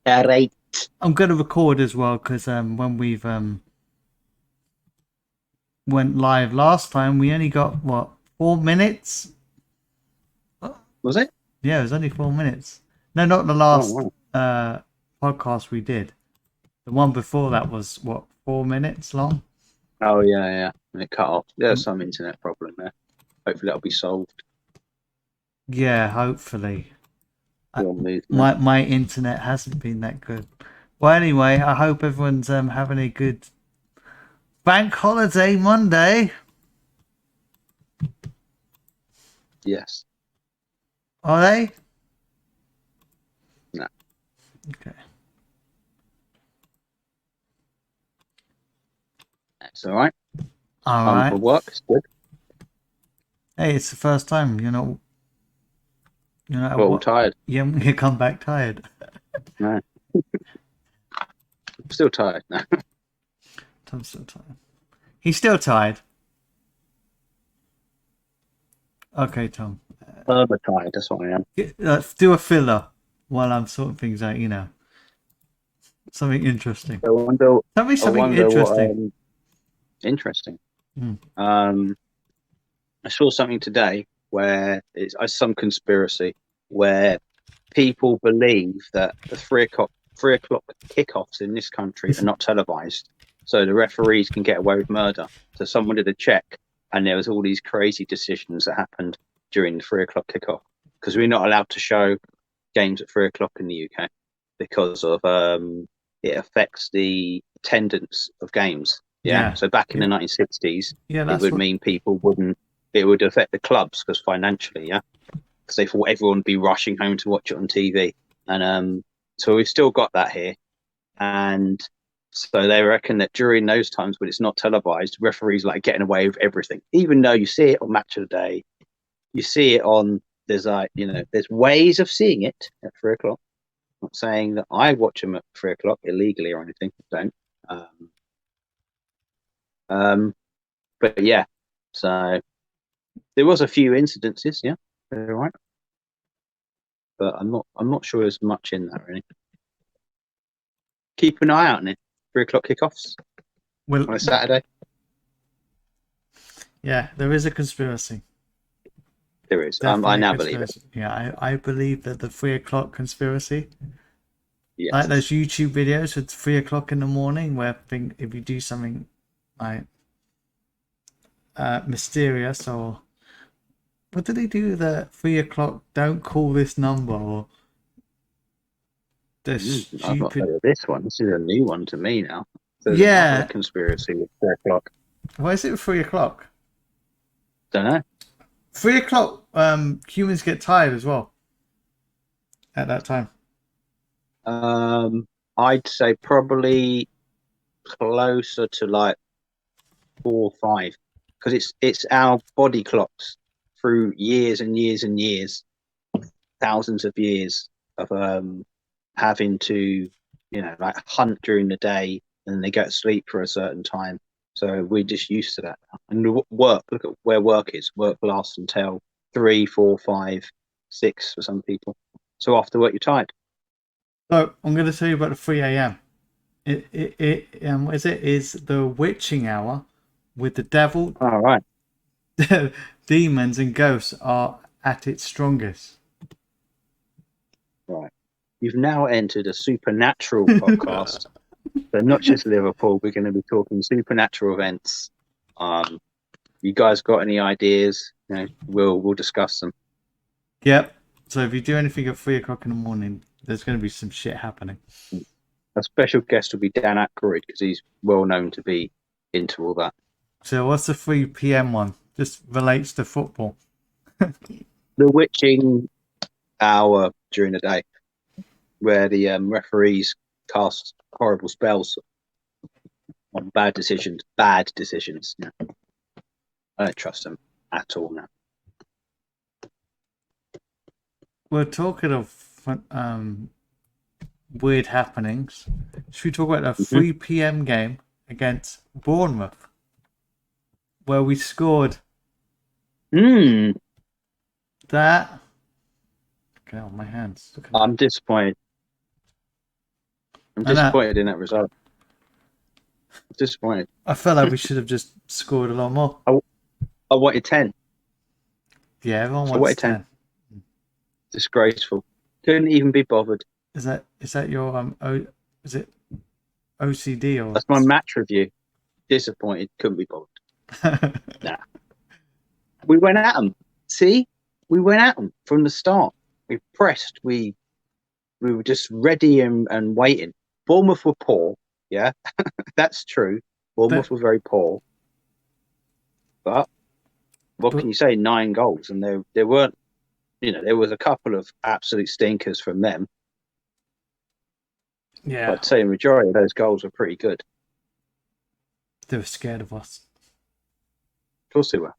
All right. I'm going to record as well because when we've went live last time, we only got what 4 minutes. Was it? Yeah, it was only 4 minutes. No, not the Oh, last wow. podcast we did. The one before that was what 4 minutes long. Oh, yeah, yeah. And it cut off. There's some internet problem there. Hopefully that'll be solved. Yeah, hopefully. I, Your movement. my internet hasn't been that good. Well, anyway, I hope everyone's having a good bank holiday Monday. Yes. Are they? No. Okay. That's all right. All Time for right. work. It's good. Hey, it's the first time you're not at Got all what tired. you come back tired. No. I'm still tired. No. Tom's still tired. He's still tired. Okay, Tom. Further tired. That's what I am. Do a filler while I'm sorting things out. Something interesting. I wonder, Tell me I something wonder what, interesting. interesting. Hmm. Um, I saw something today where it's some conspiracy where people believe that the 3 o'clock kickoffs in this country are not televised, so the referees can get away with murder. So someone did a check, and there was all these crazy decisions that happened during the 3 o'clock kickoff because we're not allowed to show games at 3 o'clock in the UK because of it affects the attendance of games. Yeah. Yeah, So back in the yeah, 1960s, yeah. it That's would what. mean people wouldn't. It would affect the clubs because financially, yeah, because they thought everyone would be rushing home to watch it on TV. And so we've still got that here. And so they reckon that during those times when it's not televised, referees like getting away with everything, even though you see it on Match of the Day, you see it on. There's there's ways of seeing it at 3 o'clock. I'm not saying that I watch them at 3 o'clock illegally or anything. I don't. Um, but yeah, so there was a few incidences. Yeah, they're right, but I'm not sure there's much in that really. Keep an eye out on it. 3 o'clock kickoffs Well, on a Saturday. yeah, there is a conspiracy. There is. I Definitely a now believe it. conspiracy. Yeah, I believe that the 3 o'clock conspiracy, like Yes. those YouTube videos at 3 o'clock in the morning, where if you do something like mysterious or what did they do? The 3 o'clock. Don't call this number or the I've not stupid. heard of this one. This is a new one to me now. There's another Yeah. conspiracy with 3 o'clock. Why is it 3 o'clock? Don't know. 3 o'clock. Humans get tired as well at that time. I'd say probably closer to like 4 or 5 because it's our body clocks through years and years and years, thousands of years of having to like hunt during the day and then they go to sleep for a certain time. So we're just used to that now. And work, look at where work is. Work lasts until 3, 4, 5, 6 for some people. So after work, you're tired. So I'm going to tell you about the 3 a.m. What is it? Is the witching hour with the devil, All right. demons, and ghosts are at its strongest. Right. You've now entered a supernatural podcast. So not just Liverpool, we're going to be talking supernatural events. Um, you guys got any ideas? We'll discuss them. Yep. So if you do anything at 3 o'clock in the morning, there's going to be some shit happening. A special guest will be Dan Aykroyd because he's well known to be into all that. So what's the 3 p.m. one? Just relates to football. The witching hour during the day, where the referees cast horrible spells on bad decisions. Bad decisions. Yeah. I don't trust them at all now. We're talking of weird happenings. Should we talk about the Mm-hmm. 3 p.m. game against Bournemouth, where we scored Mm, that? Okay, on my hands. I'm disappointed. I'm I know. disappointed in that result. Disappointed. I felt like we should have just scored a lot more. I wanted 10. Yeah, everyone I wants wanted 10. Disgraceful. Couldn't even be bothered. Is that your is it OCD or? That's my match review. Disappointed. Couldn't be bothered. Nah. We went at them. See, we went at them from the start. We pressed. We were just ready and waiting. Bournemouth were poor. Yeah, that's true. Bournemouth were very poor. But what can you say? 9 goals, and there weren't. There was a couple of absolute stinkers from them. Yeah, But I'd say the majority of those goals were pretty good. They were scared of us. Of course they were.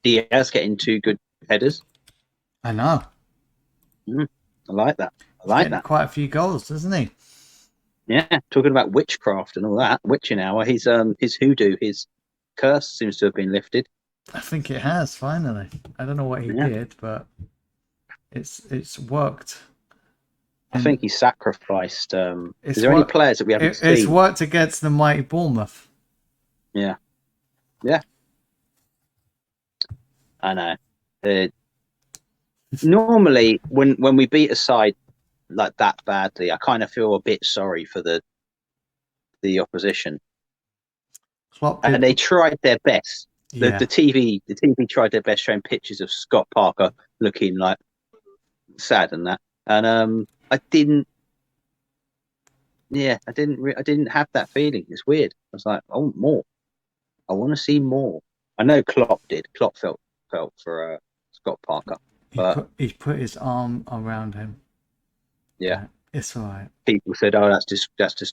Diaz getting 2 good headers. I know. I like that. I like that. Quite a few goals, doesn't he? Yeah, talking about witchcraft and all that. Witching hour. His hoodoo, his curse seems to have been lifted. I think it has finally. I don't know what he did, but it's worked. I think he sacrificed. Is there any players that we haven't seen? It's worked against the mighty Bournemouth. Yeah. I know. Normally, when we beat a side like that badly, I kind of feel a bit sorry for the opposition. And they tried their best. The TV tried their best, showing pictures of Scott Parker looking like sad and that. And I didn't have that feeling. It's weird. I was like, oh, more. I want to see more. I know Klopp did. Klopp felt for Scott Parker. But he put his arm around him. Yeah, it's all right. People said, "Oh, that's just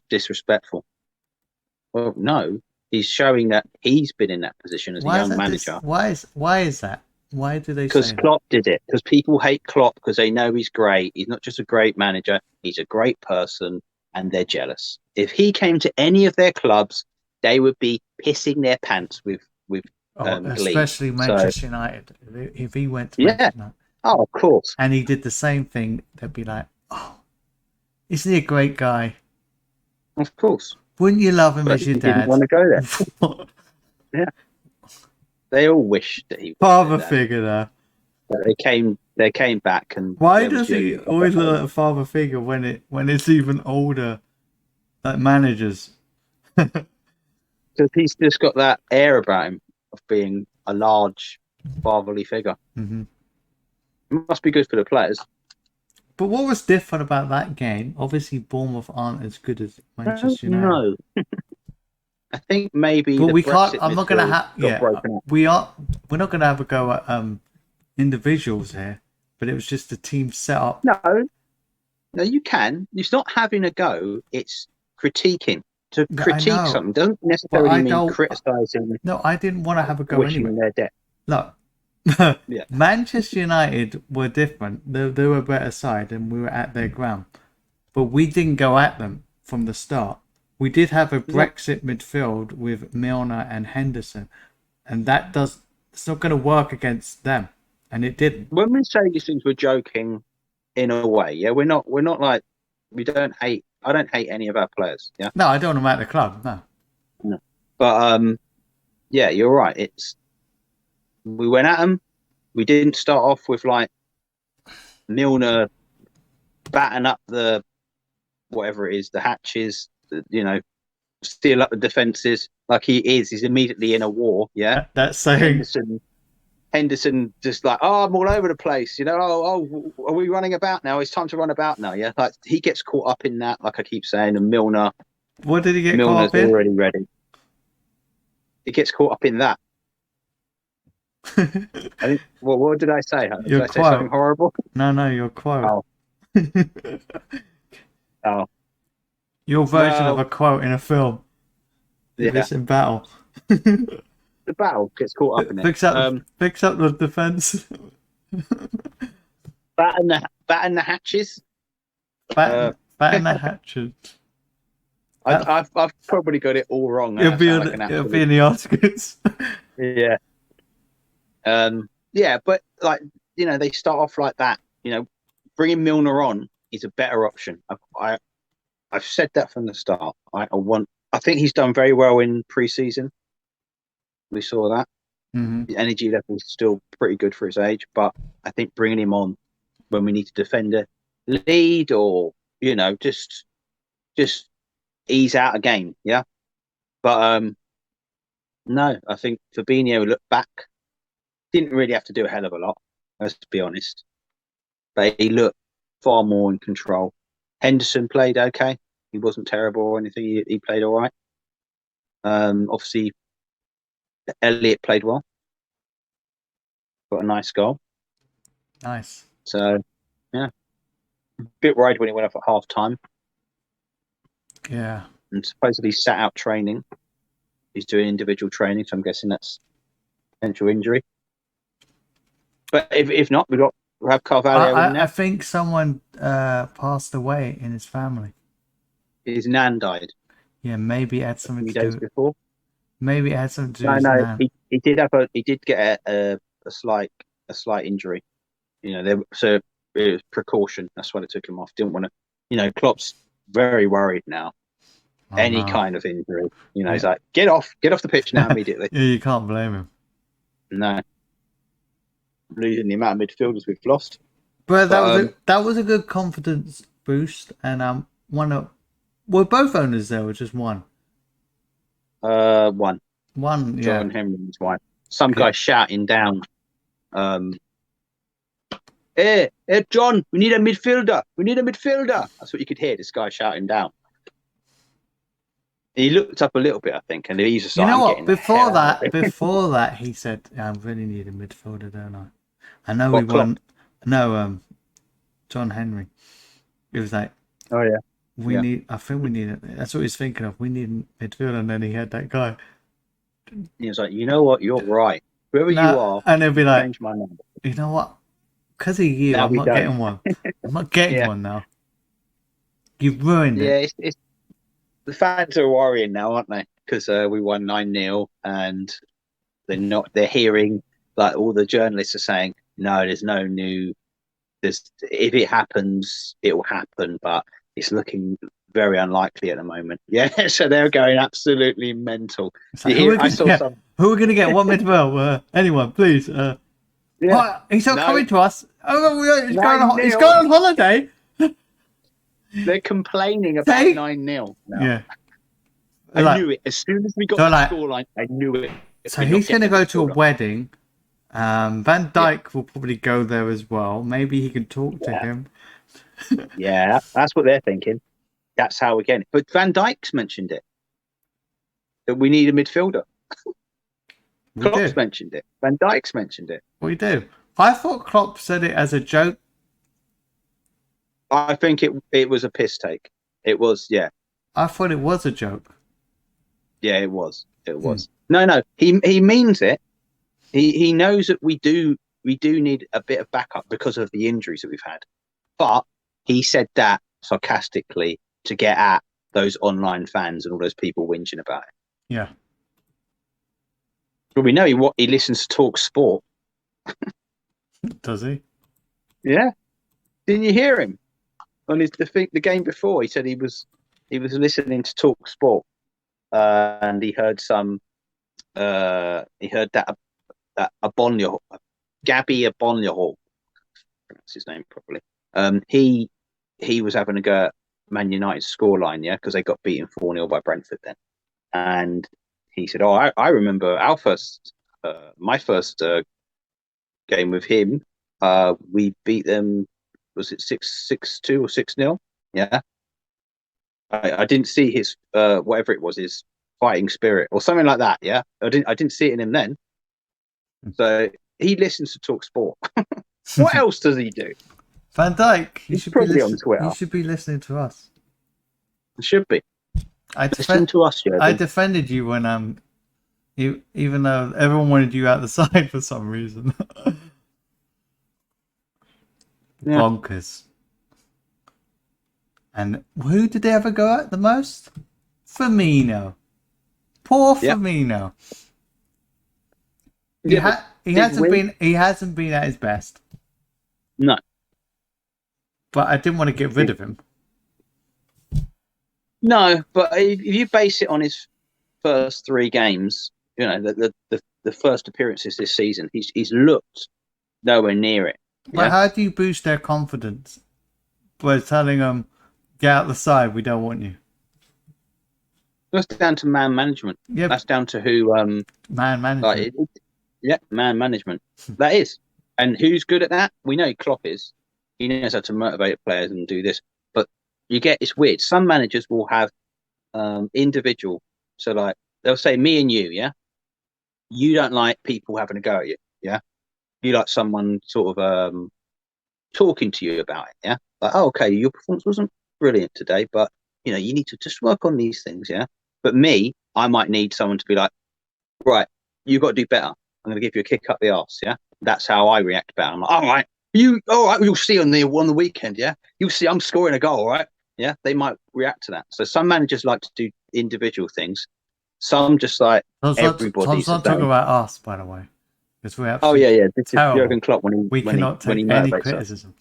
disrespectful." Well, no, he's showing that he's been in that position as a young manager. Why is that? Why do they say that? Because Klopp did it. Because people hate Klopp because they know he's great. He's not just a great manager; he's a great person, and they're jealous. If he came to any of their clubs, they would be pissing their pants with especially glee. Manchester United. If he went to Manchester United, oh, of course, and he did the same thing, they'd be like, "Oh, isn't he a great guy? Of course. Wouldn't you love him as your dad?" Didn't want to go there. Yeah, they all wish that he father figure there. But they came back and. Why does he always look like a father figure when it's even older, like managers? Because he's just got that air about him of being a large fatherly figure. Mm-hmm. It must be good for the players. But what was different about that game? Obviously, Bournemouth aren't as good as Manchester United. No, I think maybe. But we can't. I'm not going to have. Yeah, we're not going to have a go at individuals here. But it was just the team set up. No, you can. It's not having a go. It's critiquing. To critique something doesn't necessarily mean criticising. No, I didn't want to have a go anyway. Their death. Look, Manchester United were different. They were a better side, and we were at their ground. But we didn't go at them from the start. We did have a Brexit midfield with Milner and Henderson, and it's not going to work against them, and it didn't. When we say these things, we're joking in a way. Yeah, we're not like we don't hate. I don't hate any of our players. Yeah. No, I don't want them at the club. No. But yeah, you're right. We went at them. We didn't start off with like Milner batting up the whatever it is, the hatches. Steal up the defences like he is. He's immediately in a war. Yeah. That's saying. Henderson just like, I'm all over the place, oh, are we running about now? It's time to run about now, yeah? Like, he gets caught up in that, like I keep saying, and Milner... What did he get caught up in? Milner's already ready. He gets caught up in that. I think, what did I say? Did I say something horrible? No, your quote. Oh. Your version of a quote in a film. Yeah. It's in battle. The battle gets caught up in it. Picks up the defence. Batten the hatches. Batten the hatches. I've probably got it all wrong. It'll be in the Oscars. Yeah. Yeah, but they start off like that. Bringing Milner on is a better option. I've said that from the start. I think he's done very well in pre-season. We saw that. Mm-hmm. The energy level is still pretty good for his age, but I think bringing him on when we need to defend a lead or just ease out a game, yeah. But no, I think Fabinho looked back, didn't really have to do a hell of a lot, let's be honest. But he looked far more in control. Henderson played okay. He wasn't terrible or anything. He played all right. Obviously, Elliot played well. Got a nice goal. Nice. So, yeah. A bit worried when he went off at half time. Yeah. And supposedly sat out training. He's doing individual training, so I'm guessing that's potential injury. But if not, we'll have Carvalho in there. I think someone passed away in his family. His nan died. Yeah, maybe it had something to days do. Before. Maybe it had something to do with his nan. He did get a slight injury. So it was precaution. That's why it took him off. Didn't want to. Klopp's very worried now. Any kind of injury, he's like, get off the pitch now immediately. Yeah, you can't blame him. No, losing the amount of midfielders we've lost. But that was a good confidence boost, and were both owners there or just one? One. One, yeah. John Henry's one. Some guy shouting down. Hey, John, we need a midfielder. We need a midfielder. That's what you could hear. This guy shouting down. He looked up a little bit, I think, and he's just like, you know what? Before that, he said, I really need a midfielder, don't I? I know we won. No, John Henry. It was like, oh yeah, I think we need it. That's what he's thinking of. We need a midfielder, and then he had that guy. He was like, you know what? You're right. Whoever you are, and he'll be like, change my number. You know what? Because of you, I'm not getting one. I'm not getting one now. You've ruined it. Yeah, the fans are worrying now, aren't they? Because we won 9-0, and they're hearing, like, all the journalists are saying, no, there's no new. If it happens, it will happen, but it's looking very unlikely at the moment. Yeah, so they're going absolutely mental. Like, who are we going to get? What midfield? Anyone, please. What? He's not coming to us. Oh, he's going on holiday. They're complaining about 9-0 now. Yeah. I knew it. As soon as we got the scoreline, I knew it. So he's going to go to a wedding. Van Dijk will probably go there as well. Maybe he can talk to him. Yeah, that's what they're thinking. That's how we're getting it. But Van Dijk's mentioned it. That we need a midfielder. Klopp's mentioned it. Van Dijk's mentioned it. We do. I thought Klopp said it as a joke. I think it was a piss take. It was, yeah. I thought it was a joke. Yeah, it was. It was. No. He means it. He knows that we do need a bit of backup because of the injuries that we've had. But he said that sarcastically to get at those online fans and all those people whinging about it. Yeah. But we know he listens to Talk Sport. Does he? Yeah. Didn't you hear him? On the game before, he said he was listening to Talk Sport, and he heard that Gabby Abonyohol, that's his name properly. He was having a go at Man United's scoreline, yeah, because they got beaten 4-0 by Brentford then, and he said, "Oh, I remember my first game with him. We beat them. Was it 6-2 or 6-0? Yeah. I didn't see his whatever it was, his fighting spirit or something like that. Yeah, I didn't see it in him then. So he listens to Talk Sport. What else does he do? Van Dijk, you should be on Twitter. You should be listening to us. It should be. Listen to us, Jürgen. I defended you when even though everyone wanted you out the side for some reason. Yeah. Bonkers. And who did they ever go at the most? Firmino. Poor Firmino. He hasn't been at his best. No. But I didn't want to get rid of him. No, but if you base it on his first 3 games, the first appearances this season, he's looked nowhere near it. But Yeah, how do you boost their confidence by telling them, "Get out the side, we don't want you"? that's down to man management. Yep, That's down to who man like management. yeah, man management. That is, and who's good at that? We know Klopp is. He knows how to motivate players and do this. But it's weird. Some managers will have individual. So like they'll say me and you, yeah. You don't like people having a go at you, yeah. You like someone sort of talking to you about it, yeah. Like, oh, okay, your performance wasn't brilliant today, but you need to just work on these things, yeah. But me, I might need someone to be like, right, you got to do better. I'm going to give you a kick up the arse, yeah. That's how I react about it. I'm like, all right, you'll see on the weekend, yeah. You'll see I'm scoring a goal, all right. Yeah, they might react to that. So some managers like to do individual things. Some just like everybody. Let's So not talk about us, by the way, because we're oh yeah, absolutely yeah. This is terrible. Jurgen Klopp when he We when he cannot when take he any motivates us. criticism.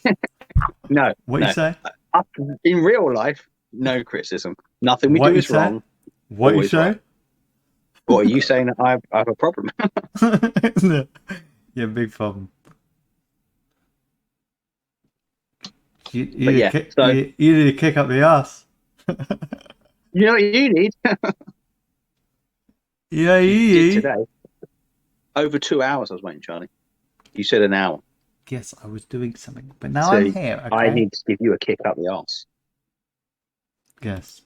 No, What you no. say? In real life, no criticism. Nothing we What do you is say? wrong. What you Always right. say? What are you saying that I have a problem? Yeah, big problem. But yeah, so You need to kick up the ass. you know what you need? Yeah, You did yeah. today. Over 2 hours I was waiting, Charlie. You said an hour. Yes, I was doing something, but now I'm So here. I Okay. need to give you a kick up the arse. Yes.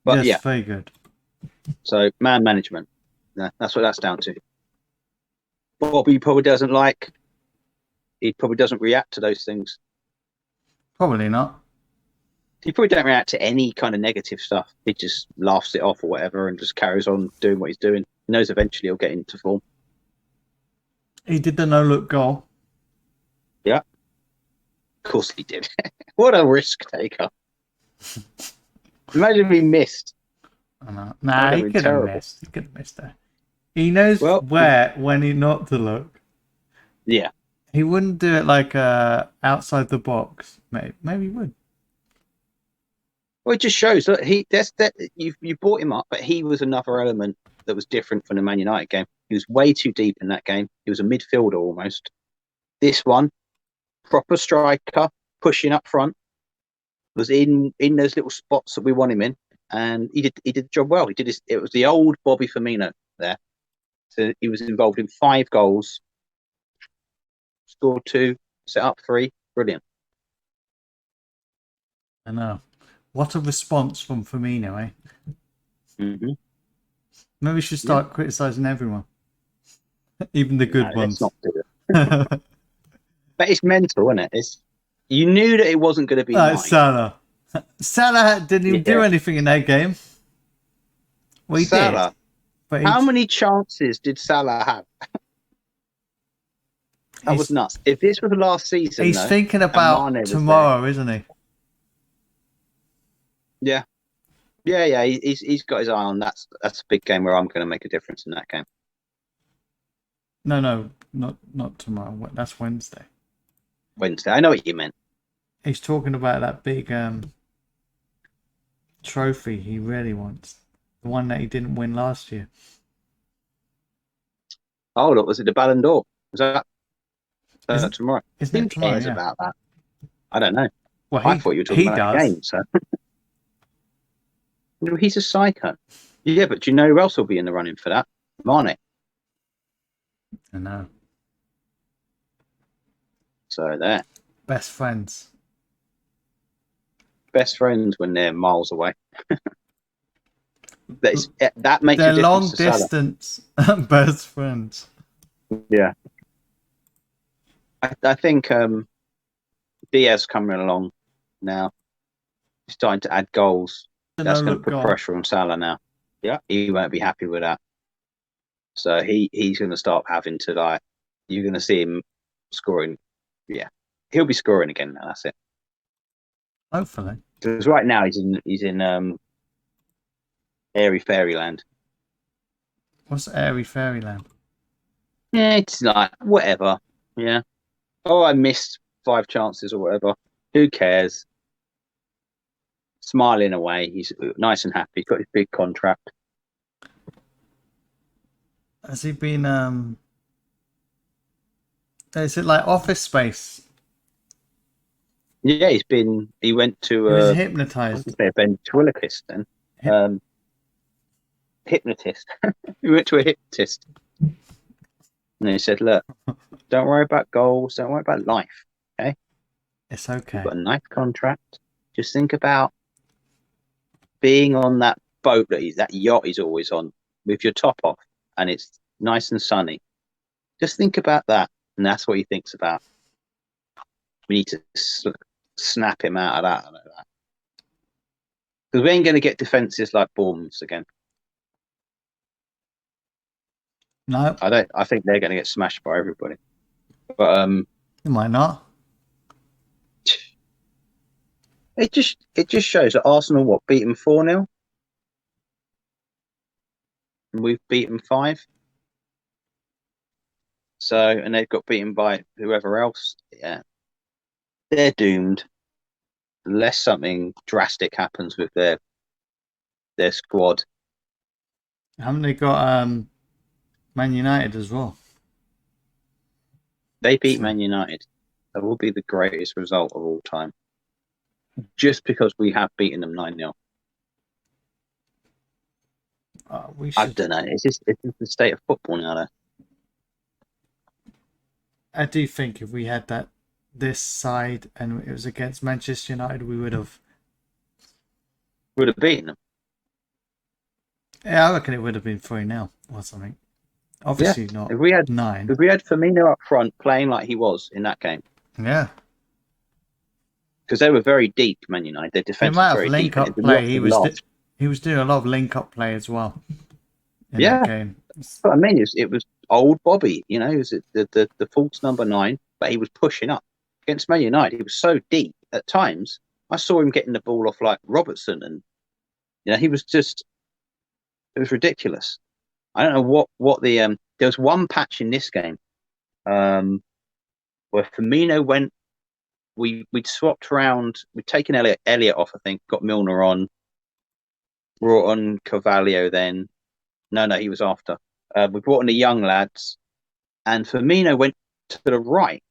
But Yes, yeah, very good. so man management. Yeah, that's what that's down to. Bobby probably doesn't like. He probably doesn't react to those things. Probably not. He probably don't react to any kind of negative stuff. He just laughs it off or whatever and just carries on doing what he's doing. He knows eventually he'll get into form. He did the no look goal. Yeah, of course he did. What a risk taker. Imagine if he missed. I know. That would Nah, have he been could have terrible. missed. He could have missed there. He knows Well, where when he not to look. yeah. He wouldn't do it like outside the box. Maybe he would. Well, it just shows that you brought him up, but he was another element that was different from the Man United game. He was way too deep in that game. He was a midfielder almost. This one, proper striker, pushing up front, was in those little spots that we want him in, and he did the job well. It was the old Bobby Firmino there. So he was involved in 5 goals, scored 2, set up 3. Brilliant. I know. What a response from Firmino, eh? Mm-hmm. Maybe we should start criticizing everyone, even the No, good let's ones. not do it. But it's mental, isn't it? You knew that it wasn't going to be Like nice. Salah. Salah didn't even do anything in that game. Well, he Salah. did. But How many chances did Salah have? That was nuts. If this was the last season, he's though, thinking and about Mane was tomorrow, isn't he? there, yeah. He's got his eye on that's a big game where I'm going to make a difference in that game. No, not tomorrow. That's Wednesday. Wednesday. I know what you meant. He's talking about that big trophy he really wants, the one that he didn't win last year. Oh, look, was it the Ballon d'Or? Was that tomorrow? Isn't Who it tomorrow? cares Yeah. about that? I don't know. Well, I thought you were talking he about the does. game. So he's a psycho. Yeah, but do you know who else will be in the running for that? Mane. I know. So there. Best friends. Best friends when they're miles away. That makes They're a difference long to Salah. distance best friends. Yeah. I think Diaz coming along now. He's starting to add goals. That's going to put pressure on Salah now. Yeah, he won't be happy with that. So he's going to start having to you're going to see him scoring. Yeah, he'll be scoring again now. That's it. Hopefully, because right now he's in airy fairyland. What's airy fairyland? Yeah, it's like whatever. Yeah. Oh, I missed 5 chances or whatever. Who cares? smiling away. He's nice and happy. He's got his big contract. Has he been? Is it like Office Space? Yeah, he went to He was I hypnotized. was a ventriloquist then. Hypnotist. He went to a hypnotist. And he said, look, don't worry about goals, don't worry about life. Okay? It's okay. You've got a nice contract. Just think about being on that boat that yacht he's always on with your top off and it's nice and sunny. Just think about that. And that's what he thinks about. We need to snap him out of that. Because we ain't going to get defences like Bournemouth again. No, I think they're going to get smashed by everybody. But it might not. It just shows that Arsenal beat them 4-0, and we've beaten 5. So and they've got beaten by whoever else. Yeah, they're doomed unless something drastic happens with their squad. Haven't they got Man United as well? They beat Man United. That will be the greatest result of all time. Just because we have beaten them 9-0. I don't know. It's just the state of football now, though. I do think if we had this side and it was against Manchester United, we would have beaten them. Yeah, I reckon it would have been 3-0 or something. Obviously not. If we had 9. If we had Firmino up front playing like he was in that game. Yeah. Because they were very deep, Man United. Their defense was very deep. Link-up play. He was doing a lot of link-up play as well in that game. But I mean, it was old Bobby. You know, he was the false number 9, but he was pushing up against Man United. He was so deep at times. I saw him getting the ball off like Robertson, and he was just. It was ridiculous. I don't know what the there was one patch in this game, where Firmino went. We'd swapped around. We'd taken Elliot off, I think, got Milner on, brought on Carvalho then. No, he was after. We brought in the young lads, and Firmino went to the right.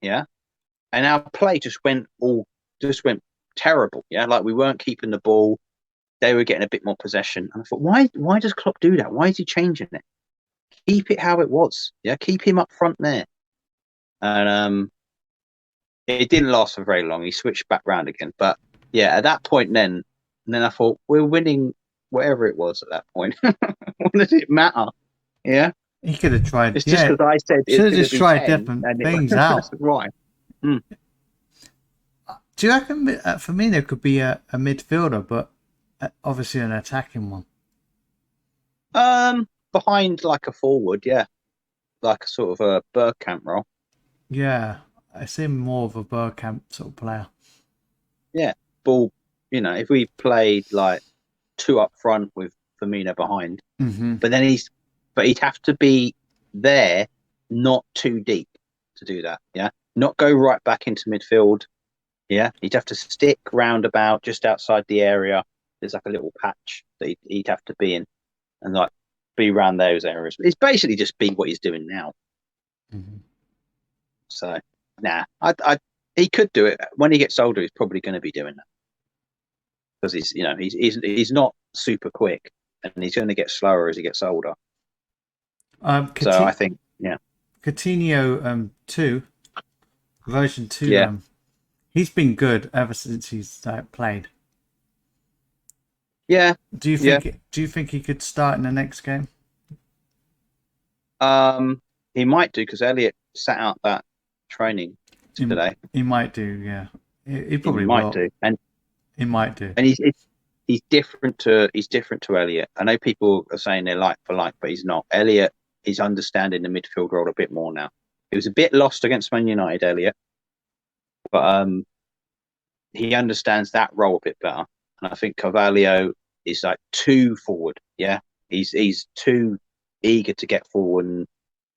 Yeah. And our play just went terrible. Yeah. Like we weren't keeping the ball. They were getting a bit more possession. And I thought, why does Klopp do that? Why is he changing it? Keep it how it was. Yeah. Keep him up front there. And it didn't last for very long. He switched back round again. But yeah, at that point then I thought, we're winning whatever it was at that point. What does it matter? Yeah. He could have tried. It's just because I said it should have just tried different things out. Right. Mm. Do you reckon Firmino could be a midfielder, but obviously an attacking one? Behind like a forward, yeah, like a sort of a Bergkamp role. Yeah, I see him more of a Bergkamp sort of player. Yeah, ball. If we played like 2 up front with Firmino behind, but then he'd have to be there, not too deep to do that. Yeah, not go right back into midfield. Yeah, he'd have to stick round about just outside the area. There's like a little patch that he'd have to be in, and like be around those areas. It's basically just be what he's doing now. Mm-hmm. So, he could do it when he gets older. He's probably going to be doing that because he's not super quick, and he's going to get slower as he gets older. So I think, Coutinho 2 version 2. Yeah. He's been good ever since he's played. Yeah. Do you think he could start in the next game? He might do because Elliot sat out that training today. He might do, yeah. He probably might will. do, and he might do. And he's different to Elliot. I know people are saying they're like for like, but he's not. Elliot is understanding the midfield role a bit more now. He was a bit lost against Man United, Elliot, but he understands that role a bit better. And I think Carvalho is like too forward. Yeah, he's too eager to get forward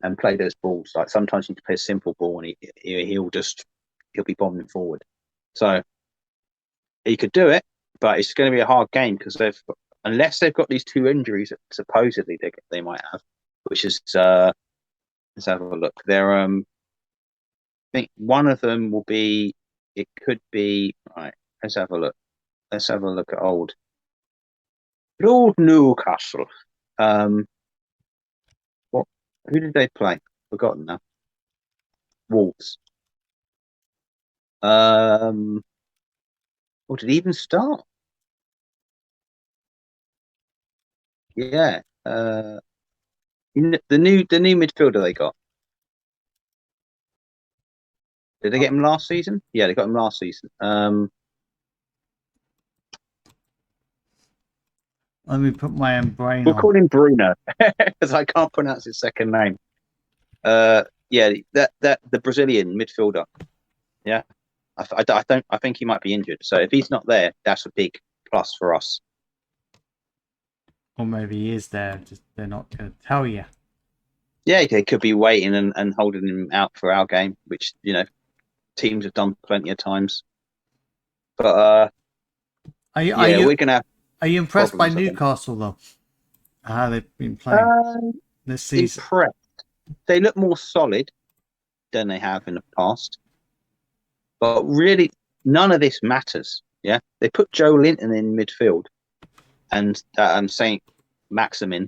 and play those balls. Like sometimes you need to play a simple ball, and he'll be bombing forward. So he could do it, but it's going to be a hard game because unless they've got these two injuries that supposedly they might have, which is let's have a look. I think one of them will be. It could be right. Let's have a look. Let's have a look at old Newcastle. What? Who did they play? Forgotten now. Wolves. Or did he even start? Yeah. The new midfielder they got. Did they get him last season? Yeah, they got him last season. Let me put my own brain We'll on. call him Bruno because I can't pronounce his second name. Yeah, that the Brazilian midfielder. Yeah, I think he might be injured. So if he's not there, that's a big plus for us. Or maybe he is there, just they're not going to tell you. Yeah, they could be waiting and holding him out for our game, which teams have done plenty of times. But we're gonna. Are you impressed by problems, Newcastle though? How they've been playing this season? Impressed. They look more solid than they have in the past. But really, none of this matters. Yeah, they put Joe Linton in midfield, and Saint Maximin.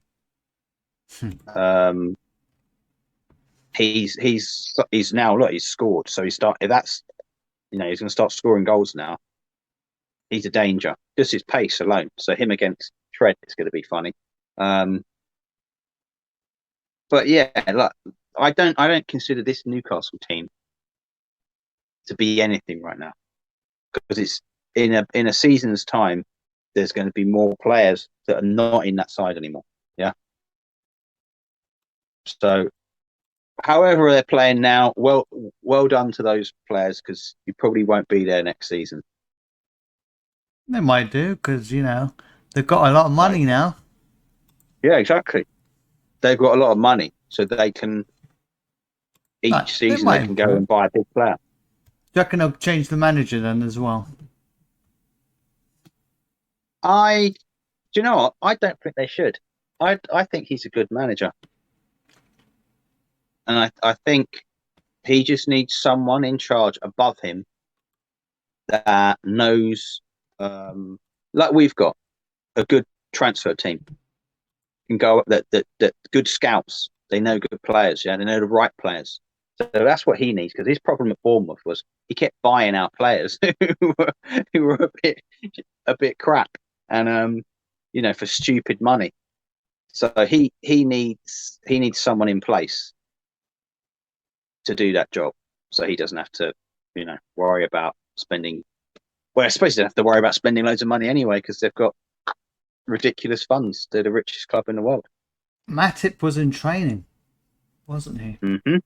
He's now he's scored. So he's going to start scoring goals now. He's a danger. Just his pace alone. So him against Trent is going to be funny. But yeah, look, I don't consider this Newcastle team to be anything right now because it's in a season's time. There's going to be more players that are not in that side anymore. Yeah. So, however they're playing now, well done to those players because you probably won't be there next season. They might do because they've got a lot of money now. Yeah, exactly. They've got a lot of money, so they can each season they can go and buy a big player. Do you reckon they'll change the manager then as well? Do you know what? I don't think they should. I think he's a good manager, and I think he just needs someone in charge above him that knows, like we've got a good transfer team, can go that good scouts. They know good players. Yeah, they know the right players. So that's what he needs because his problem at Bournemouth was he kept buying out players who were a bit crap and for stupid money. So he needs someone in place to do that job, so he doesn't have to worry about spending. Well, I suppose they have to worry about spending loads of money anyway because they've got ridiculous funds. They're the richest club in the world. Matip was in training, wasn't he? Mm-hmm.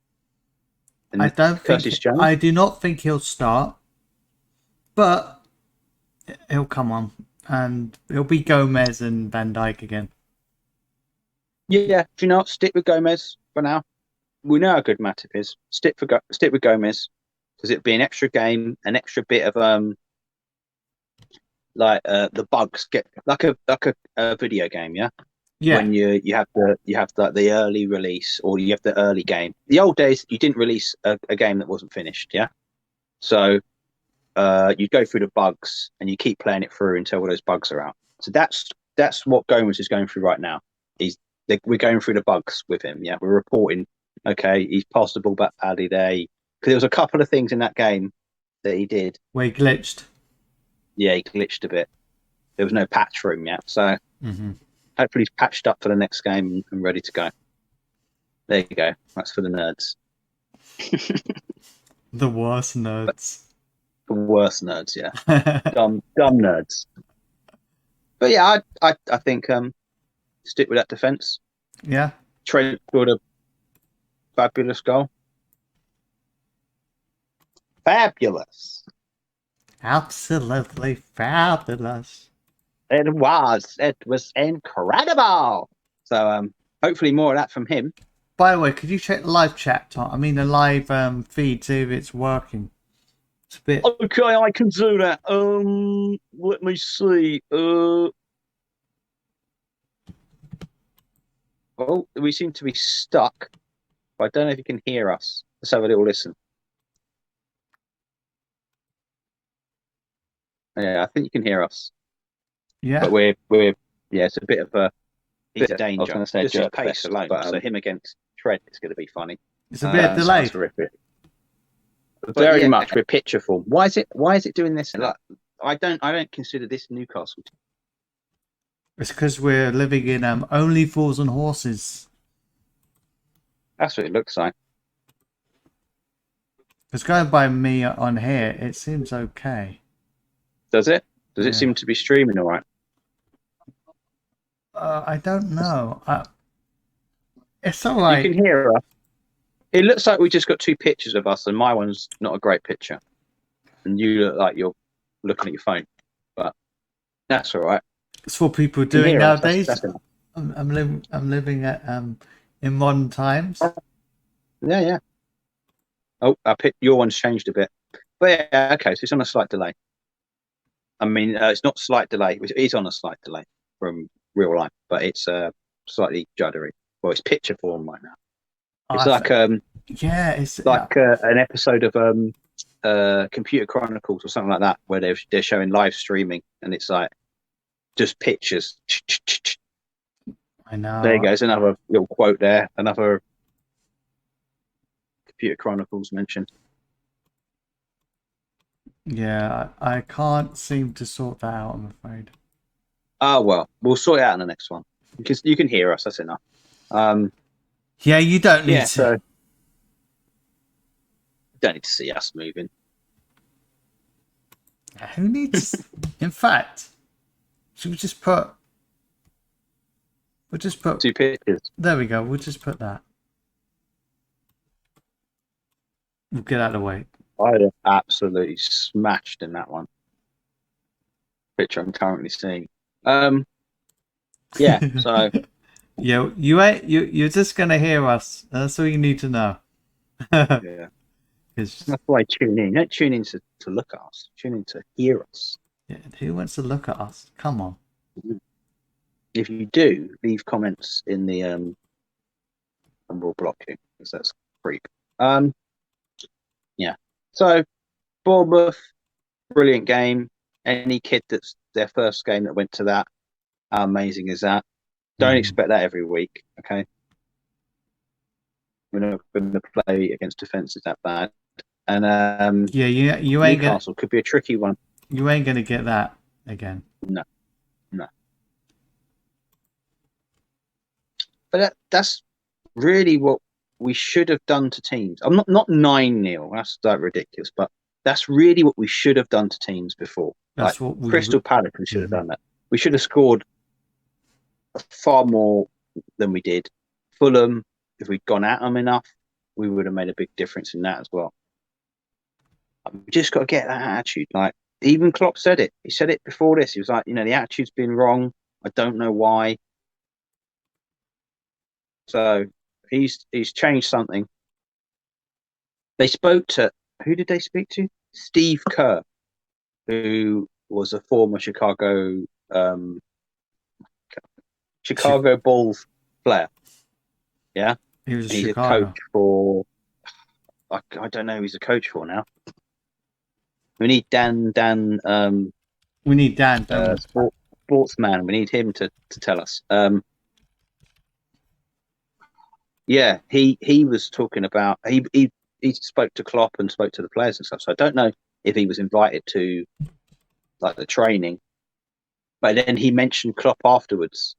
I do not think he'll start, but he'll come on and it'll be Gomez and Van Dijk again. Yeah, do you know what? Stick with Gomez for now. We know how good Matip is. Stick with Gomez because it'd be an extra game, an extra bit of the bugs get like a video game, yeah. Yeah. When you have the early release or you have the early game. The old days you didn't release a game that wasn't finished, yeah. So you go through the bugs and you keep playing it through until all those bugs are out. So that's what Gomez is going through right now. We're going through the bugs with him. Yeah, we're reporting. Okay, he's passed the ball back badly there because there was a couple of things in that game that he did where he glitched. Yeah, he glitched a bit. There was no patch for him yet, so hopefully he's patched up for the next game and ready to go. There you go. That's for the nerds. The worst nerds. The worst nerds, yeah. dumb nerds. But yeah, I think stick with that defence. Yeah. Trent scored a fabulous goal. Fabulous. Absolutely fabulous. It was incredible. So hopefully more of that from him. By the way, could you check the live chat? I mean the live feed, see if it's working. It's a bit. Okay, I can do that. Let me see. Oh, we seem to be stuck. I don't know if you can hear us. Let's have a little listen. Yeah, I think you can hear us. Yeah. But we're yeah, it's a bit of a he's a danger. I was going to say just his pace alone. So him against Trent is going to be funny. It's a bit delayed. Terrific. Very much with picture form. Why is it doing this? Like, I don't consider this Newcastle. It's because we're living in Only Fools and Horses. That's what it looks like. It's going by me on here. It seems okay. Does it? Does it seem to be streaming all right? I don't know. It's all right. You can hear us. It looks like we just got two pictures of us, and my one's not a great picture, and you look like you're looking at your phone. But that's all right. It's what people are doing nowadays. I'm living at in modern times. Yeah. Oh, your one's changed a bit, but yeah, okay. So it's on a slight delay. I mean, it's not slight delay. It is on a slight delay from real life, but it's slightly juddery. Well, it's picture form right now. It's it's like an episode of Computer Chronicles or something like that, where they're showing live streaming, and it's like just pictures. I know. There you go. There's another little quote there. Another Computer Chronicles mentioned. Yeah, I can't seem to sort that out, I'm afraid. Oh, well, we'll sort it out in the next one. Because you can hear us, that's enough. Yeah, you don't need to. So you don't need to see us moving. Who needs... In fact, should we just put... We'll just put... Two pictures. There we go, we'll just put that. We'll get out of the way. I'd have absolutely smashed in that one. Picture I'm currently seeing. Yeah, so... Yeah, you're just gonna hear us. That's all you need to know. Yeah. That's why I tune in. Don't tune in to look at us. Tune in to hear us. Yeah, who wants to look at us? Come on. If you do, leave comments in the and we'll block you because that's creep. Yeah. So Bournemouth, brilliant game. Any kid that's their first game that went to that, how amazing is that? Don't expect that every week, okay? We're not going to play against defenses that bad. And yeah, you ain't Newcastle could be a tricky one. You ain't gonna get that again. No. But that's really what we should have done to teams. I'm not 9-0. That's like ridiculous, but that's really what we should have done to teams before. That's like what Crystal Palace. We should have done that. We should have scored far more than we did. Fulham, if we'd gone at them enough, we would have made a big difference in that as well. We just got to get that attitude. Like even Klopp said it. He said it before this. He was like, the attitude's been wrong. I don't know why. So he's changed something. They spoke to who did they speak to? Steve Kerr, who was a former Chicago Bulls player. Yeah, he's a coach for. I don't know who he's a coach for now. We need Dan. We need Dan. Sportsman. We need him to tell us. Yeah, he was talking about he spoke to Klopp and spoke to the players and stuff. So I don't know if he was invited to like the training, but then he mentioned Klopp afterwards,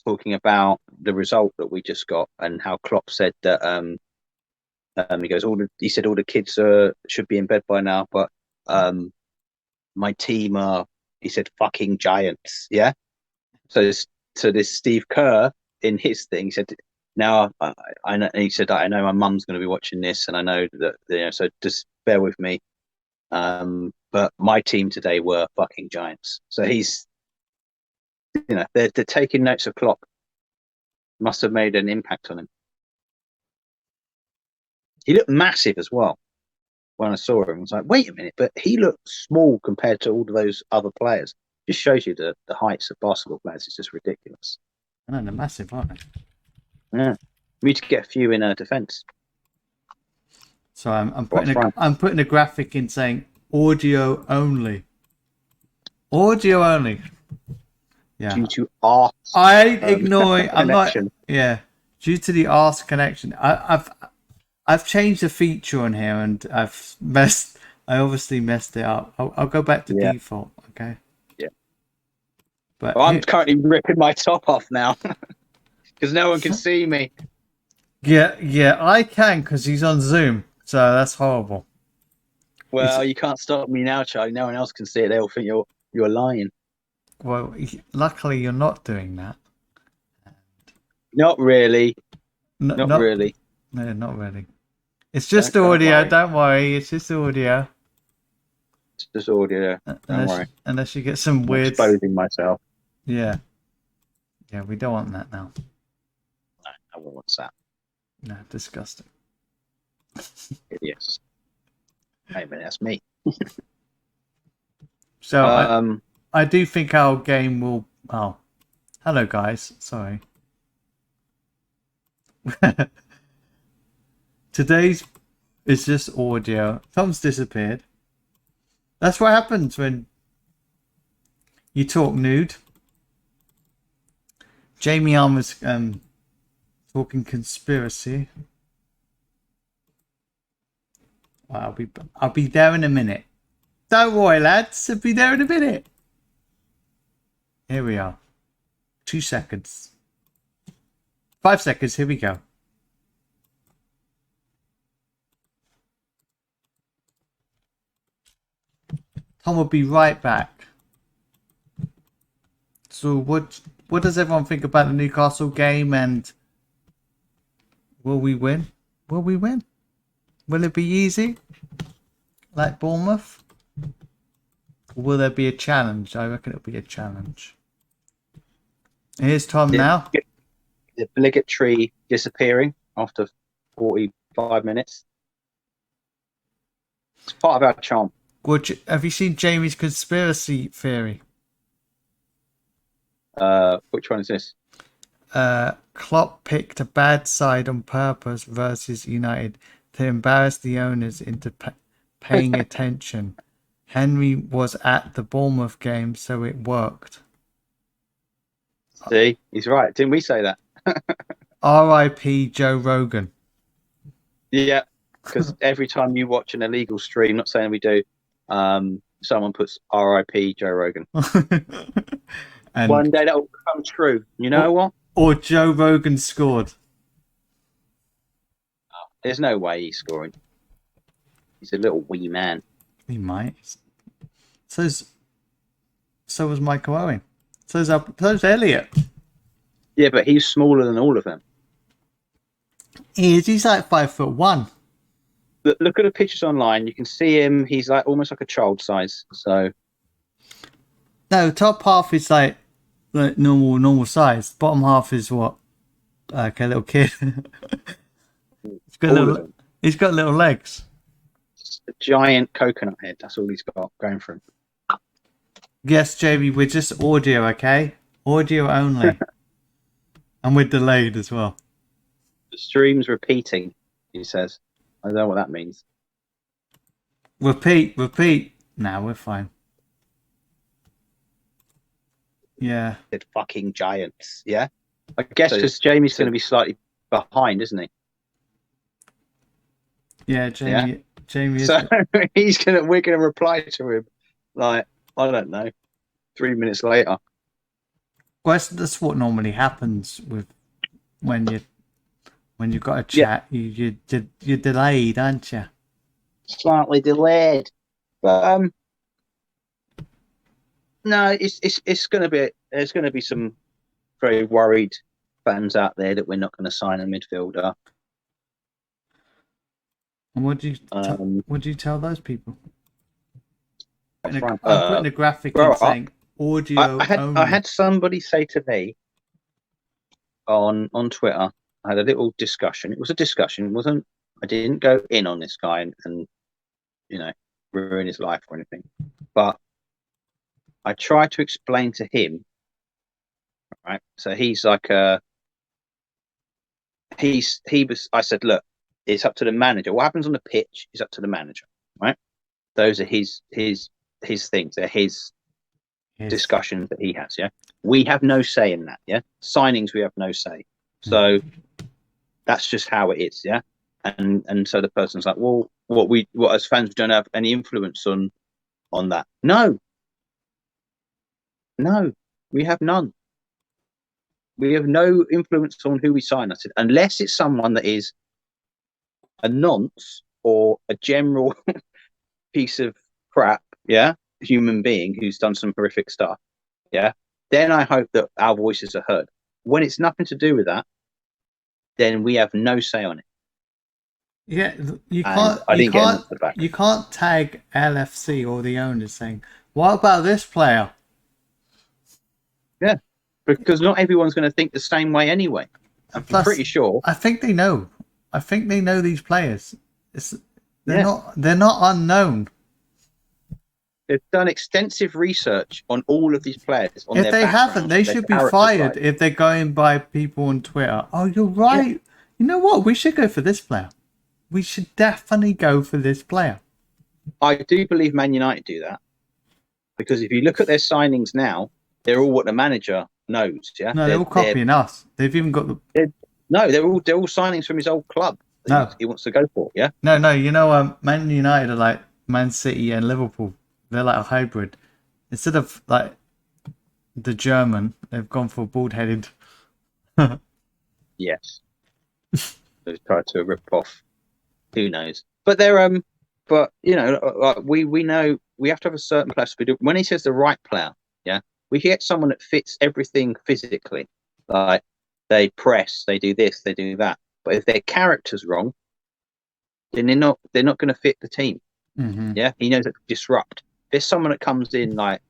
talking about the result that we just got and how Klopp said that he goes he said all the kids should be in bed by now, but my team are, he said, fucking giants. Yeah. So this Steve Kerr in his thing, he said, now I know, he said, I know my mum's going to be watching this, and I know that so just bear with me. But my team today were fucking giants. So he's, they're taking notes of Klopp. Must have made an impact on him. He looked massive as well. when I saw him. I was like, wait a minute, but he looked small compared to all of those other players. Just shows you the heights of basketball players. It's just ridiculous. I know they're massive, aren't they? Yeah, we need to get a few in defence. So I'm putting a graphic in saying audio only. Audio only. Yeah. Due to our ignoring. I'm not. Yeah. Due to the arse connection, I've changed the feature on here and I obviously messed it up. I'll go back to default. Okay. Yeah. But I'm currently ripping my top off now because no one can see me. Yeah, I can because he's on Zoom, so that's horrible. Well, you can't stop me now, Charlie. No one else can see it. They'll think you're lying. Well, luckily you're not doing that. Not really. Not really. No, not really. It's just audio. Don't worry. It's just audio. It's just audio. Don't worry. Unless you get some weird. Exposing myself. Yeah. Yeah, we don't want that now. No, I won't want that. No, disgusting. Yes. Hey, man, that's me. So I do think our game will. Oh, hello guys. Sorry. Today's is just audio. Tom's disappeared. That's what happens when you talk nude. Jamie Armour's talking conspiracy. Well, I'll be there in a minute. Don't worry, lads. I'll be there in a minute. Here we are. 2 seconds. 5 seconds. Here we go. Tom will be right back. So what does everyone think about the Newcastle game, and will we win? Will we win? Will it be easy? Like Bournemouth? Or will there be a challenge? I reckon it'll be a challenge. Here's Tom now. The obligatory disappearing after 45 minutes. It's part of our charm. Have you seen Jamie's conspiracy theory? Which one is this? Klopp picked a bad side on purpose versus United to embarrass the owners into paying attention. Henry was at the Bournemouth game, so it worked. See, he's right. Didn't we say that? R.I.P. Joe Rogan. Yeah, because every time you watch an illegal stream, not saying we do, someone puts R.I.P. Joe Rogan. And one day that will come true. You know what? Or Joe Rogan scored. Oh, there's no way he's scoring. He's a little wee man. He might. So was Michael Owen. So's Elliot. Yeah, but he's smaller than all of them. He is. He's like 5'1". Look at the pictures online. You can see him. He's like almost like a child size. So no, top half is like normal size. Bottom half is what? Like a little kid. He's got little legs. It's a giant coconut head. That's all he's got going for him. Yes, Jamie, we're just audio, okay? Audio only. And we're delayed as well. The stream's repeating, he says. I don't know what that means. Repeat. Nah, we're fine. Yeah. Fucking giants, yeah? I guess because Jamie's going to be slightly behind, isn't he? Yeah, Jamie is. So we're gonna reply to him like, I don't know, 3 minutes later. Well, that's what normally happens with when you've got a chat. Yeah. You're delayed, aren't you? Slightly delayed, but no, it's gonna be. There's gonna be some very worried fans out there that we're not going to sign a midfielder. And what do you tell those people? I'm putting a graphic in saying audio only. I had somebody say to me on Twitter. I had a little discussion. It was a discussion. I didn't go in on this guy and ruin his life or anything. But I try to explain to him, right? So he's like I said, look, it's up to the manager. What happens on the pitch is up to the manager, right? Those are his things. They're his discussions that he has. Yeah, we have no say in that. Yeah, signings we have no say. So that's just how it is. Yeah, and so the person's like, well, what as fans we don't have any influence on that. No, we have none. We have no influence on who we sign. I said, unless it's someone that is a nonce or a general piece of crap, yeah, human being who's done some horrific stuff, yeah, then I hope that our voices are heard. When it's nothing to do with that, then we have no say on it. Yeah, you can't tag LFC or the owners saying, what about this player? Yeah, because not everyone's going to think the same way anyway. I'm pretty sure. I think they know. I think they know these players. They're not unknown. They've done extensive research on all of these players. If they haven't, they should be fired if they're going by people on Twitter. Oh, you're right. Yeah. You know what? We should go for this player. We should definitely go for this player. I do believe Man United do that. Because if you look at their signings now, they're all what the manager knows. Yeah. No, they're all copying us. They've even got the. They're all signings from his old club. He wants to go for. Yeah. No. You know, Man United are like Man City and Liverpool. They're like a hybrid. Instead of like the German, they've gone for bald-headed. Yes. They've tried to rip off. Who knows? But they're But like we know we have to have a certain player. When he says the right player, yeah, we get someone that fits everything physically. Like they press, they do this, they do that. But if their character's wrong, then they're not going to fit the team. Mm-hmm. Yeah, he knows that disrupt. There's someone that comes in like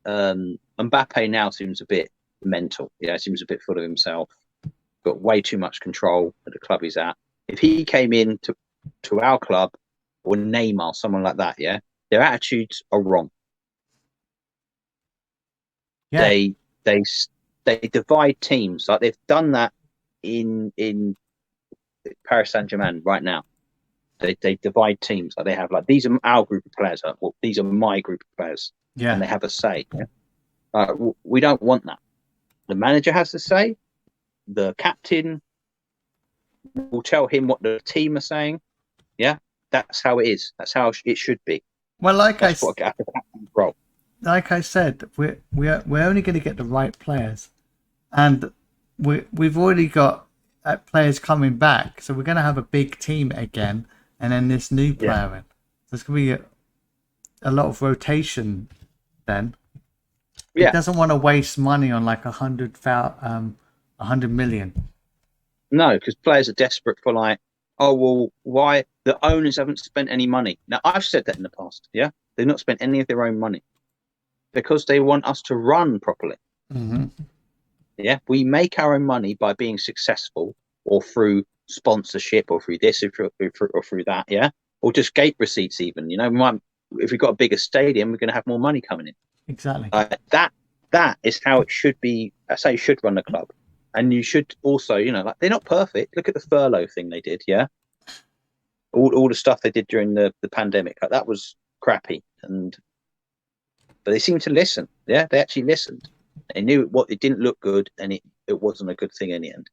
Mbappe now seems a bit mental. Yeah, seems a bit full of himself. Got way too much control at the club he's at. If he came in to our club or Neymar, someone like that, yeah, their attitudes are wrong. Yeah. They divide teams. Like they've done that in Paris Saint-Germain right now. They divide teams. Like they have like these are our group of players. Like, well, these are my group of players. Yeah. And they have a say. Yeah? We don't want that. The manager has to say. The captain will tell him what the team are saying. Yeah, that's how it is. That's how it should be. Well, like I said, we're only going to get the right players, and we've already got players coming back, so we're going to have a big team again, and then this new player in. There's going to be a lot of rotation then. Yeah. He doesn't want to waste money on like 100 million. No, because players are desperate for like, oh well, why the owners haven't spent any money. Now I've said that in the past. Yeah, they've not spent any of their own money because they want us to run properly. Mm-hmm. Yeah, we make our own money by being successful, or through sponsorship, or through this, or through that. Yeah, or just gate receipts. Even if we've got a bigger stadium, we're going to have more money coming in. Exactly. That is how it should be. I say should run the club. And you should also, like they're not perfect. Look at the furlough thing they did, yeah. All the stuff they did during the pandemic, like that was crappy. But they seemed to listen. Yeah, they actually listened. They knew it didn't look good, and it wasn't a good thing in the end.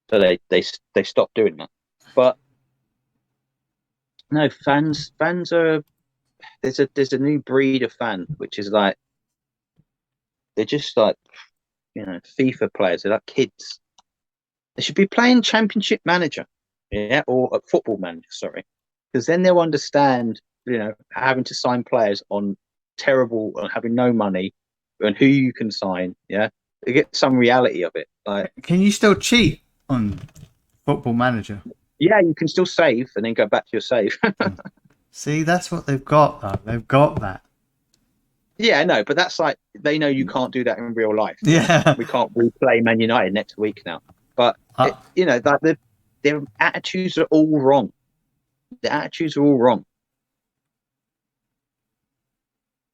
So they stopped doing that. But no, fans are there's a new breed of fan, which is like they're just like. FIFA players, they're like kids. They should be playing Championship Manager, or a Football Manager, sorry, because then they'll understand, having to sign players on terrible, having no money, and who you can sign. Yeah, they get some reality of it. Like, can you still cheat on Football Manager? Yeah, you can still save and then go back to your save. See, that's what they've got, though. They've got that. Yeah, no, but that's like they know you can't do that in real life. Yeah, we can't replay Man United next week now. But their attitudes are all wrong. The attitudes are all wrong.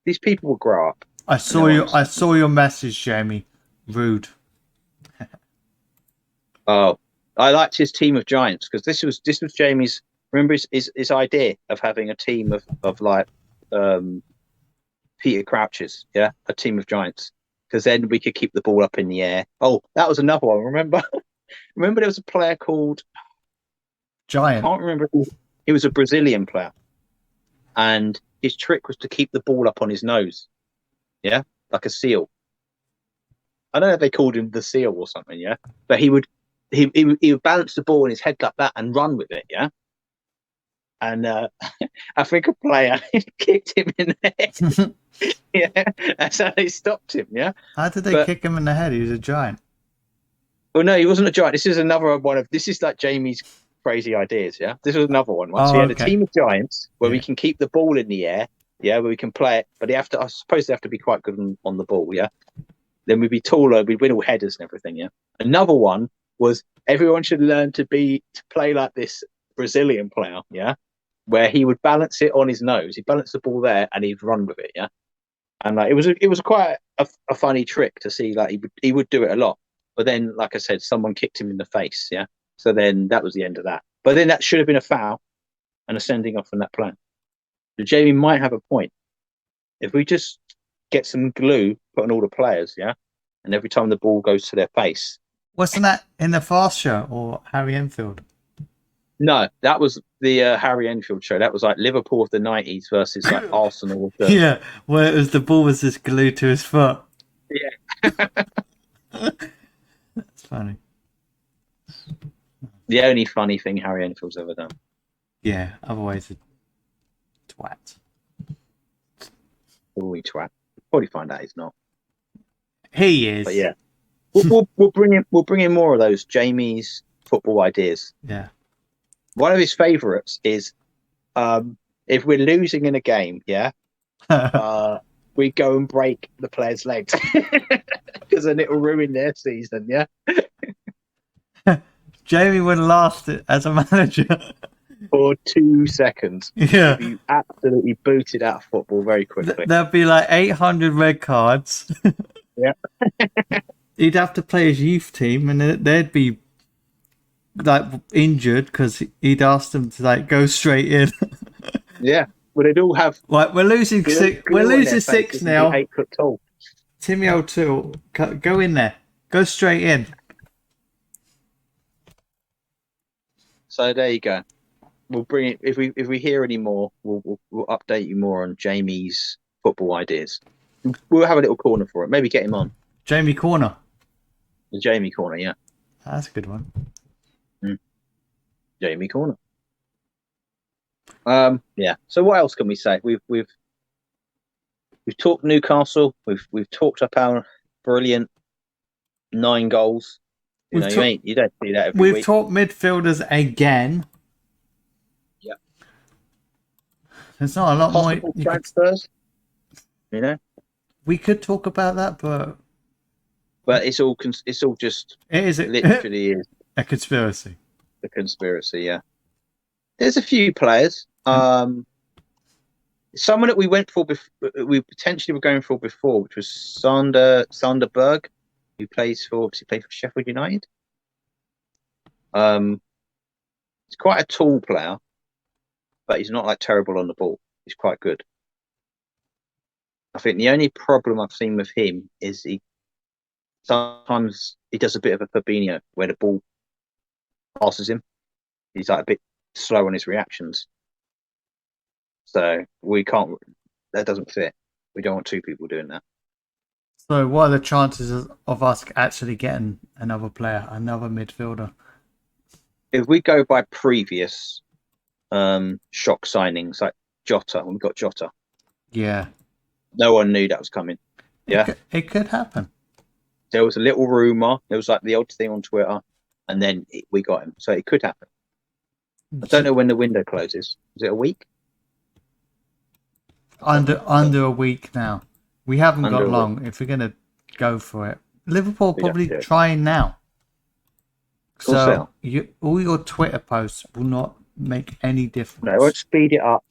these people will grow up. I saw your message, Jamie. Rude. Oh, I liked his team of giants because this was Jamie's. Remember his idea of having a team of like Peter Crouches, yeah, a team of giants, because then we could keep the ball up in the air. Oh, that was another one. Remember, remember there was a player called Giant. I can't remember. He was a Brazilian player, and his trick was to keep the ball up on his nose, yeah, like a seal. I don't know if they called him the seal or something, yeah, but he would balance the ball in his head like that and run with it, yeah. And I think a player kicked him in the head. Yeah, that's how they stopped him. Yeah. How did they kick him in the head? He was a giant. Well, no, he wasn't a giant. This is another one of. This is like Jamie's crazy ideas. Yeah, this was another one. Once he had a team of giants where we can keep the ball in the air. Yeah, where we can play it, but they have to. I suppose they have to be quite good on the ball. Yeah. Then we'd be taller. We'd win all headers and everything. Yeah. Another one was everyone should learn to play like this Brazilian player. Yeah. Where he would balance it on his nose. He'd balance the ball there and he'd run with it, yeah. And like it was quite a funny trick to see. Like he would do it a lot, but then, like I said, someone kicked him in the face, yeah. So then that was the end of that. But then that should have been a foul and a sending off from that plan. So Jamie might have a point. If we just get some glue put on all the players, yeah, and every time the ball goes to their face. Wasn't that in the Fast Show or Harry Enfield? No, that was the Harry Enfield show. That was like Liverpool of the 90s versus like Arsenal of the... Yeah, where it was the ball was just glued to his foot. Yeah. That's funny. The only funny thing Harry Enfield's ever done. Yeah, otherwise a twat. Oh, he twat. Probably find out he's not. He is. But yeah. We'll bring in more of those Jamie's football ideas. Yeah. One of his favourites is if we're losing in a game, yeah, we go and break the players' legs because then it will ruin their season, yeah. Jamie would last it as a manager for 2 seconds. Yeah, you absolutely booted out of football very quickly. There'd be like 800 red cards. Yeah, he'd have to play his youth team, and they'd be like injured because he'd asked them to like go straight in. Yeah, well they'd all have. Like we're losing 6. We're losing 6 now. 8 foot tall. Timmy O'Toole, go in there. Go straight in. So there you go. We'll bring it if we hear any more. We'll update you more on Jamie's football ideas. We'll have a little corner for it. Maybe get him on. Jamie Corner. The Jamie Corner, yeah. That's a good one. Jamie Corner. Yeah. So what else can we say? We've talked Newcastle. We've talked up our brilliant 9 goals. You don't see that every week. We've talked midfielders again. Yeah. There's not a lot possible more transfers. You know. We could talk about that, but it's all just literally is a conspiracy. The conspiracy, yeah. There's a few players. Someone that we went for, we potentially were going for before, which was Sander Berg, who plays for Sheffield United. He's quite a tall player, but he's not like terrible on the ball. He's quite good. I think the only problem I've seen with him is sometimes he does a bit of a Fabinho where the ball passes him. He's like a bit slow on his reactions. So that doesn't fit. We don't want 2 people doing that. So what are the chances of us actually getting another player, another midfielder? If we go by previous shock signings, like Jota, when we got Jota. Yeah. No one knew that was coming. Yeah. It could happen. There was a little rumour. There was like the odd thing on Twitter, and then we got him. So it could happen. I don't know when the window closes. Is it a week? Under a week now. We haven't got long if we're going to go for it. Liverpool probably trying now. So all your Twitter posts will not make any difference. No, it won't speed it up.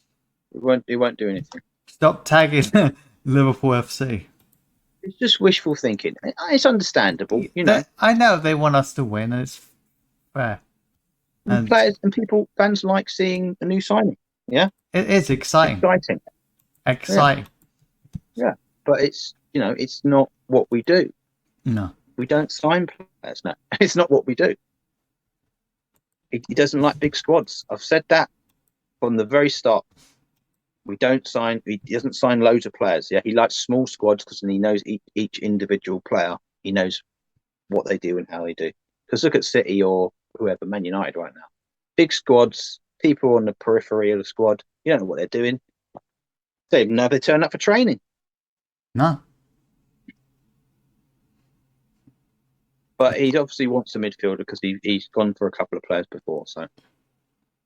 It won't do anything. Stop tagging Liverpool FC. It's just wishful thinking. It's understandable, you know. I know they want us to win, and it's fair. And players and fans like seeing a new signing. Yeah, it is exciting. Exciting. Yeah, but it's not what we do. No, we don't sign players now. It's not what we do. He doesn't like big squads. I've said that from the very start. We don't sign. He doesn't sign loads of players. Yeah, he likes small squads because he knows each individual player. He knows what they do and how they do. Because look at City or whoever, Man United right now. Big squads, people on the periphery of the squad. You don't know what they're doing. They don't even know if they turn up for training. No. But he obviously wants a midfielder because he's gone for a couple of players before. So if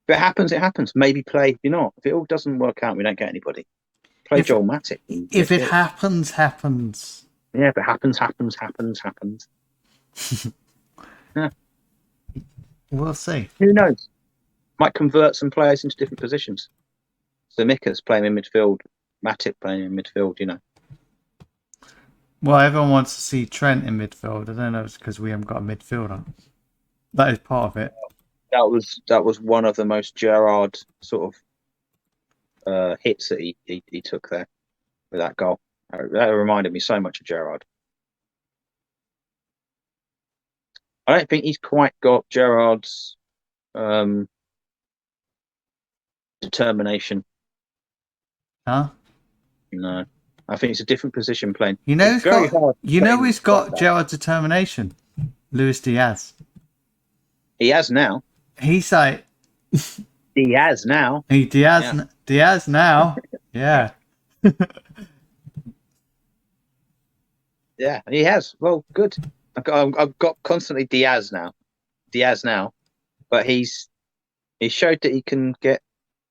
it happens, it happens. Maybe play, if it all doesn't work out, we don't get anybody. Play Joel Matip. If it happens, happens. Yeah, if it happens. Yeah. We'll see. Who knows? Might convert some players into different positions. Zamika's playing in midfield, Matip playing in midfield, Well, everyone wants to see Trent in midfield. I don't know if it's because we haven't got a midfielder. That is part of it. That was one of the most Gerrard sort of hits that he took there with that goal. That reminded me so much of Gerrard. I don't think he's quite got Gerrard's determination. Huh? No. I think it's a different position playing. He's got Gerrard's determination. Luis Diaz. He has now. He's like Diaz now. Diaz now. Yeah. Yeah, he has. Well, good. I've got constantly Diaz now, but he showed that he can get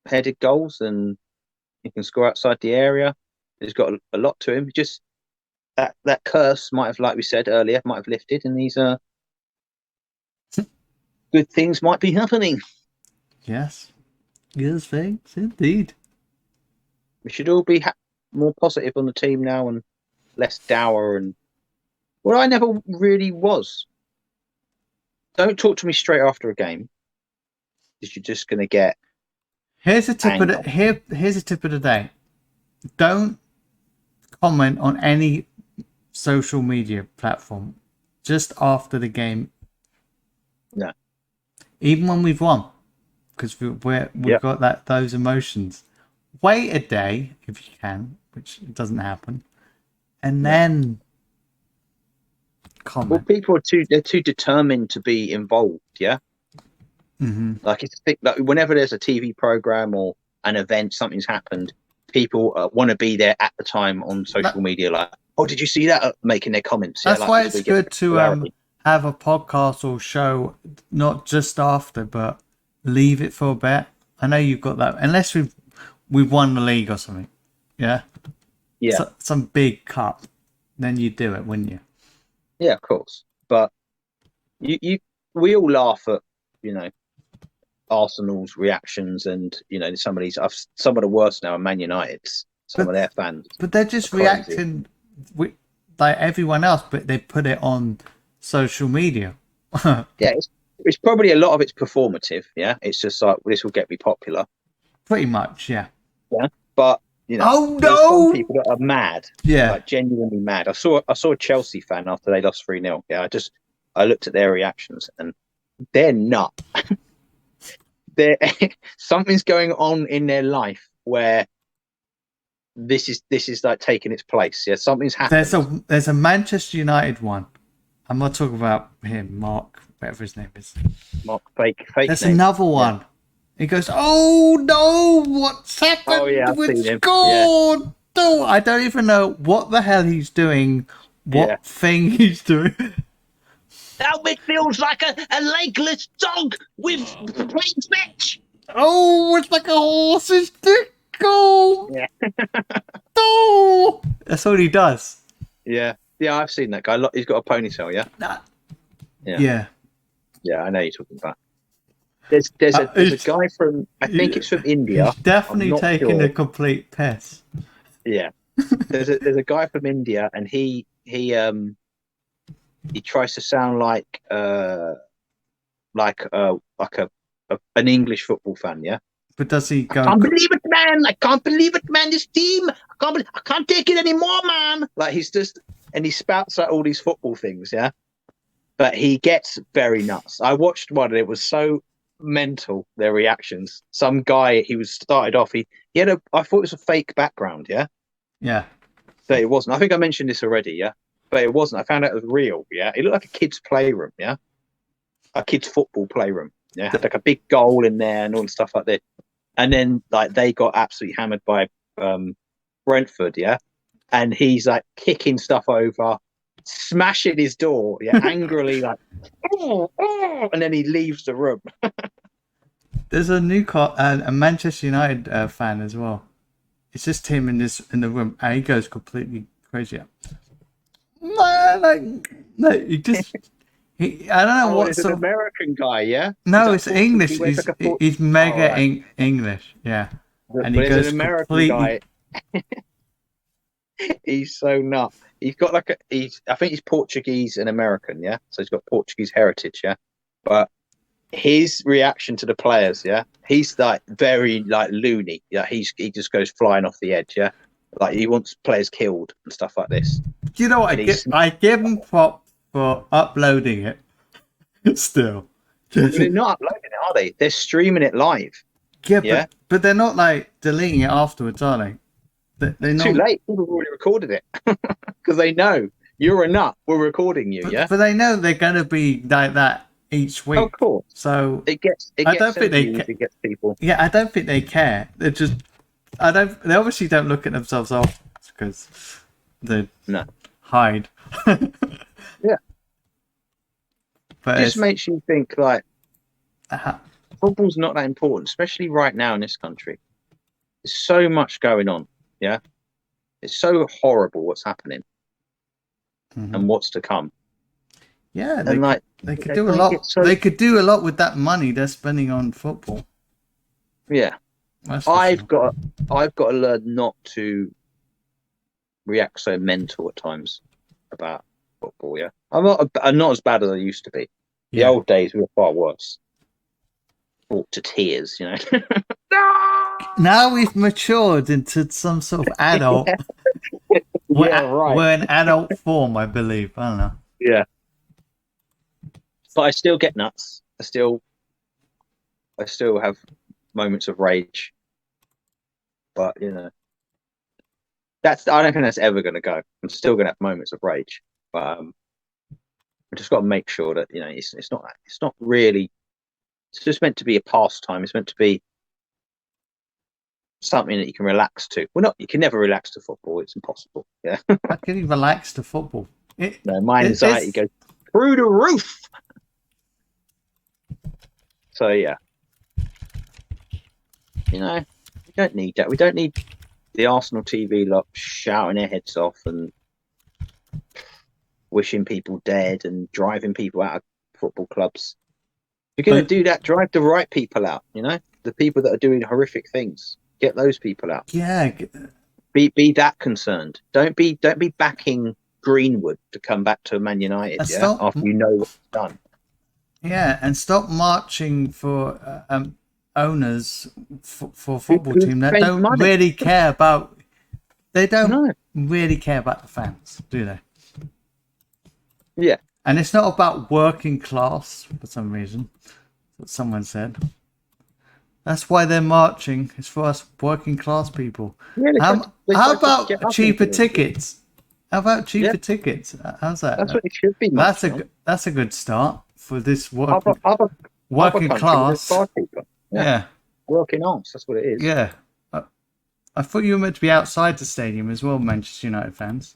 headed goals and he can score outside the area. He's got a lot to him. Just that curse might have, like we said earlier, might have lifted, and these good things might be happening. Yes, thanks indeed. We should all be more positive on the team now and less dour. And I never really was. Don't talk to me straight after a game, because you're just going to get. Here's a tip of the day. Don't comment on any social media platform just after the game. No. Even when we've won, because we've got those emotions. Wait a day if you can, which doesn't happen, and then comment. Well, people are too determined to be involved. Yeah. Mm-hmm. Like whenever there's a TV program or an event, something's happened. People want to be there at the time on social media. Like, oh, did you see that? Making their comments. That's why it's good to have a podcast or show, not just after, but leave it for a bit. I know you've got that, unless we've won the league or something. Yeah. Yeah. Some big cup, then you do it, wouldn't you? Yeah, of course. But we all laugh at Arsenal's reactions, and some of the worst now are Man United's. Some of their fans, but they're just reacting like everyone else, but they put it on social media. Yeah, it's probably a lot of it's performative. Yeah, it's just like, this will get me popular. Pretty much, yeah. Yeah, but oh there's no, some people that are mad. Yeah, like genuinely mad. I saw a Chelsea fan after they lost 3-0. Yeah, I looked at their reactions and they're not. Something's going on in their life where this is like taking its place. Yeah, something's happened. There's a Manchester United one. I'm not talking about him, Mark, whatever his name is. Mark, fake. There's name. another one. Yeah. He goes, "Oh no, what's happened? Oh yeah, with score? Yeah. No, I don't even know what the hell he's doing. What thing he's doing." Now it feels like a legless dog with plain speech. Oh, it's like a horse's dick. Oh, yeah. Oh, that's all he does. Yeah, I've seen that guy. He's got a ponytail. Yeah. Yeah, I know you're talking about. There's a guy from, I think it's from India. He's definitely taking a complete piss. Yeah, there's a guy from India, and he tries to sound like an English football fan, yeah. But does he I go? can't believe it, man! I can't believe it, man! This team, I can't take it anymore, man! Like he's just, and he spouts out all these football things, yeah. But he gets very nuts. I watched one, and it was so mental. Their reactions. Some guy, he was started off. He had a. I thought it was a fake background, yeah. Yeah. But it wasn't. I think I mentioned this already, yeah. But it wasn't. I found out it was real, yeah. It looked like a kid's playroom, yeah. A kid's football playroom, yeah. Had like a big goal in there and all the stuff like that. And then like they got absolutely hammered by Brentford, yeah. And he's like kicking stuff over, smashing his door, yeah, angrily, like, and then he leaves the room. There's a a Manchester United fan as well. It's just him in the room, and he goes completely crazy. No, he just. I don't know what it's sort an American guy, yeah. No, it's English. He's mega right. English, yeah. And But he it's goes an American completely. guy. He's so nuts. He's got like I think he's Portuguese and American, yeah. So he's got Portuguese heritage, yeah. But his reaction to the players, yeah, he's like very like loony. Yeah, he just goes flying off the edge, yeah. Like he wants players killed and stuff like this. Do you know what? I give him prop for uploading it. Still, they're not uploading it, are they? They're streaming it live. Yeah. But they're not like deleting it afterwards, are they? They're not... Too late. People have already recorded it because they know you're a nut. We're recording you, yeah. But they know they're going to be like that each week. Of course. So it gets. I don't think it gets people. Yeah, I don't think they care. They're just. They obviously don't look at themselves off because they hide. Yeah. But it just makes you think like uh-huh. Football's not that important, especially right now in this country. There's so much going on. Yeah, it's so horrible what's happening and what's to come. Yeah, and they could do a lot. They could do a lot with that money they're spending on football. Yeah, I've got to learn not to react so mental at times about football. Yeah, I'm not as bad as I used to be. The old days were far worse. Brought to tears, you know. Now we've matured into some sort of adult. We're an adult form, I believe. I don't know. Yeah, but I still get nuts. I still have moments of rage. But you know, I don't think that's ever going to go. I'm still going to have moments of rage, but I just got to make sure that you know it's not really. It's just meant to be a pastime. It's meant to be something that you can relax to. Well, you can never relax to football. It's impossible. Yeah. How can you relax to football? My anxiety goes through the roof. So yeah, you know, we don't need that. We don't need the Arsenal TV lot shouting their heads off and wishing people dead and driving people out of football clubs. If you're going to do that, drive the right people out. You know, the people that are doing horrific things. Get those people out. Yeah. Be that concerned. Don't be backing Greenwood to come back to Man United. After you know what's done. Yeah, and stop marching for owners for football team that don't really care about. They don't really care about the fans, do they? Yeah. And it's not about working class for some reason. What someone said. That's why they're marching. It's for us working class people. Yeah, how about cheaper tickets? How about cheaper tickets? How's that? That's what it should be. That's a good start for this working class. Yeah. Working arms. That's what it is. Yeah. I thought you were meant to be outside the stadium as well, Manchester United fans.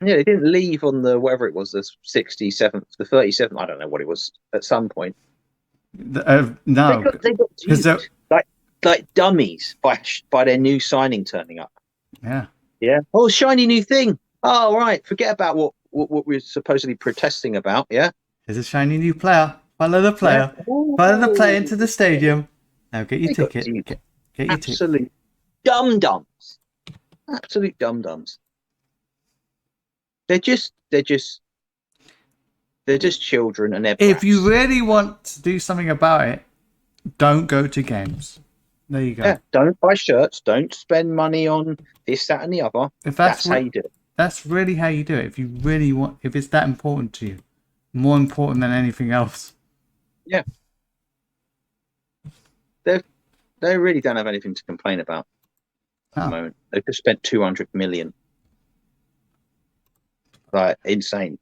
Yeah, they didn't leave on the whatever it was, the 67th, the 37th. I don't know what it was at some point. No, they got duped, like dummies by their new signing turning up. Yeah. Yeah. Oh, shiny new thing. Oh, right. Forget about what we're supposedly protesting about. Yeah. There's a shiny new player. Follow the player. Yeah. Follow the player into the stadium. Now get your ticket. Get your absolute dum-dums. Absolute dum-dums. They're just children and they're If you brats. really want to do something about it, don't go to games. There you go. Yeah, don't buy shirts. Don't spend money on this, that, and the other. If That's how you do it. that's really how you do it. If you really want, if it's that important to you, more important than anything else. Yeah, they really don't have anything to complain about at the Oh, moment. They've just spent 200 million. Like insane,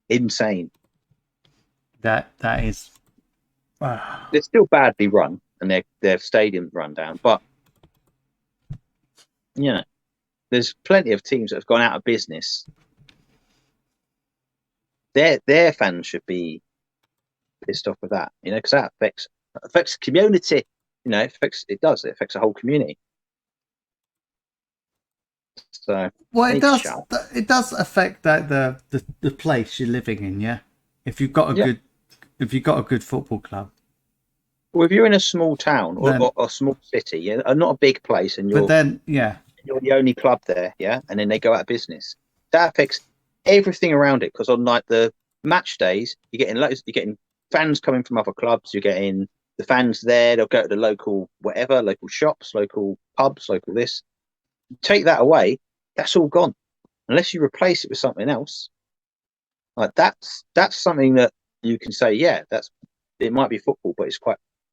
insane. that is. They're still badly run, and their stadium's run down. But you know, there's plenty of teams that have gone out of business. Their fans should be pissed off with that, because that affects the community. It affects the whole community. So Well, they it need to does. shut up. It does affect that the place you're living in. Yeah, if you've got a Yeah. good, if you've got a good football club, Well, if you're in a small town or, then. or, or a small city, yeah, not a big place, and But you're then, yeah, you're the only club there, yeah, and then they go out of business, that affects everything around it. Because on like the match days, you're getting fans coming from other clubs. You're getting the fans there. They'll go to the local whatever, local shops, local pubs, local this. Take that away, that's all gone. Unless you replace it with something else, like that's something that you can say, yeah, it might be football, but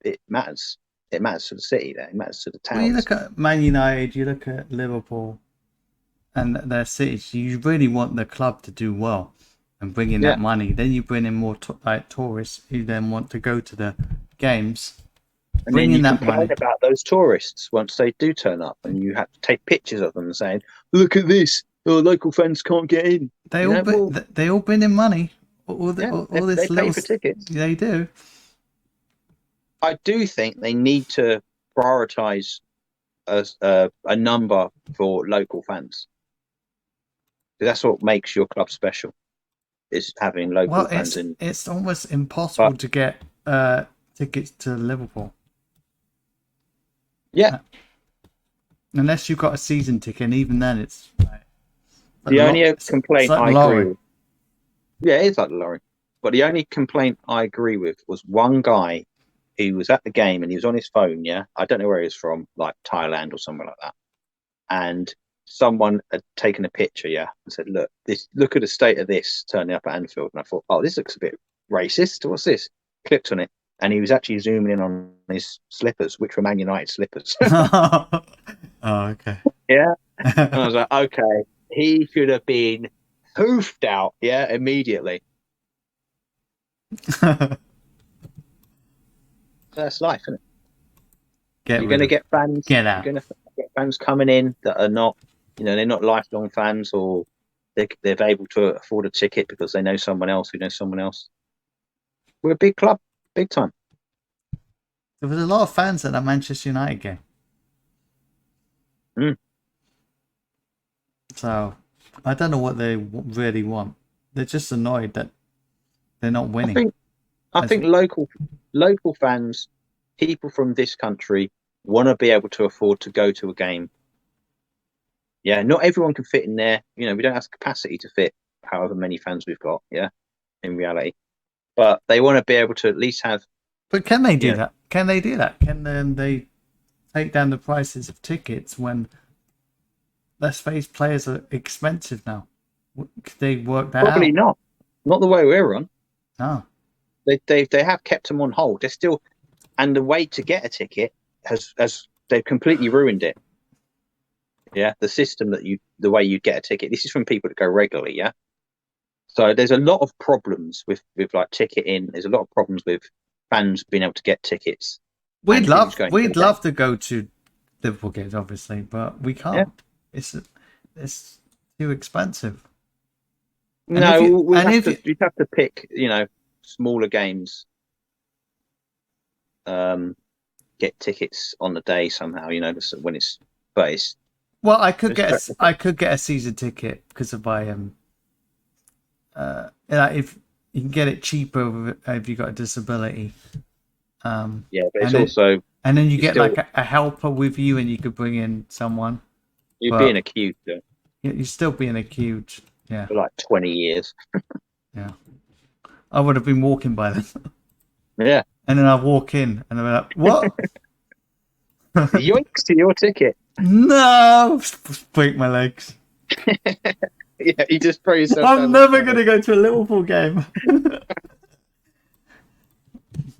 it matters. It matters to the city there. It matters to the well, you towns. look at Man United, you look at Liverpool, and their cities. You really want the club to do well and bring in Yeah. that money. Then you bring in more like tourists who then want to go to the games. And Bring then in you that complain money. about those tourists once they do turn up, and you have to take pictures of them saying, "Look at this! Oh, local fans can't get in." They all bring in money. All They this pay little. for tickets. They do. I do think they need to prioritize a number for local fans. That's what makes your club special, is having local Well, fans in. it's almost impossible But to get tickets to Liverpool yeah, unless you've got a season ticket. And even then, it's like the only it's complaint like I agree lorry. with, yeah, it's like the lorry. But the only complaint I agree with was one guy who was at the game and he was on his phone. Yeah, I don't know where he was from, like Thailand or somewhere like that. And someone had taken a picture, yeah, and said, Look at the state of this turning up at Anfield." And I thought, oh, this looks a bit racist. What's this?" Clicked on it, and he was actually zooming in on his slippers, which were Man United slippers. Oh, okay. Yeah, and I was like, okay, he should have been hoofed out, yeah, immediately. That's life, isn't it? You're going to get fans. Get You're out. going to get fans coming in that are not, they're not lifelong fans, or they're able to afford a ticket because they know someone else who knows someone else. We're a big club, big time. There was a lot of fans at that Manchester United game. Mm. So I don't know what they really want. They're just annoyed that they're not winning. I think local fans, people from this country, want to be able to afford to go to a game. Yeah, not everyone can fit in there. We don't have the capacity to fit however many fans we've got. Yeah, in reality, but they want to be able to at least have. But can they do that? Can they do that? Can they take down the prices of tickets when, let's face, players are expensive now? Could they work that Probably out? not the way we're on. Oh. They have kept them on hold. They're still, and the way to get a ticket has they've completely ruined it. Yeah, the system the way you get a ticket. This is from people that go regularly. Yeah, so there's a lot of problems with like ticketing. There's a lot of problems with fans being able to get tickets. We'd love to go to Liverpool games, obviously, but we can't. Yeah. It's too expensive. You'd have to pick, smaller games. Get tickets on the day somehow. When it's based. Well, I could get a season ticket because of my if you can get it cheaper if you got a disability. Yeah, but it's also, and then you get like a helper with you, and you could bring in someone. You're but being accused you're still being accused. Yeah, for like 20 years. yeah. I would have been walking by then, Yeah. and then I walk in, and I'm like, "What? Yoinks to your ticket. No!" Break my legs. Yeah, you just throw yourself I'm down the never stairs. gonna go to a Liverpool game.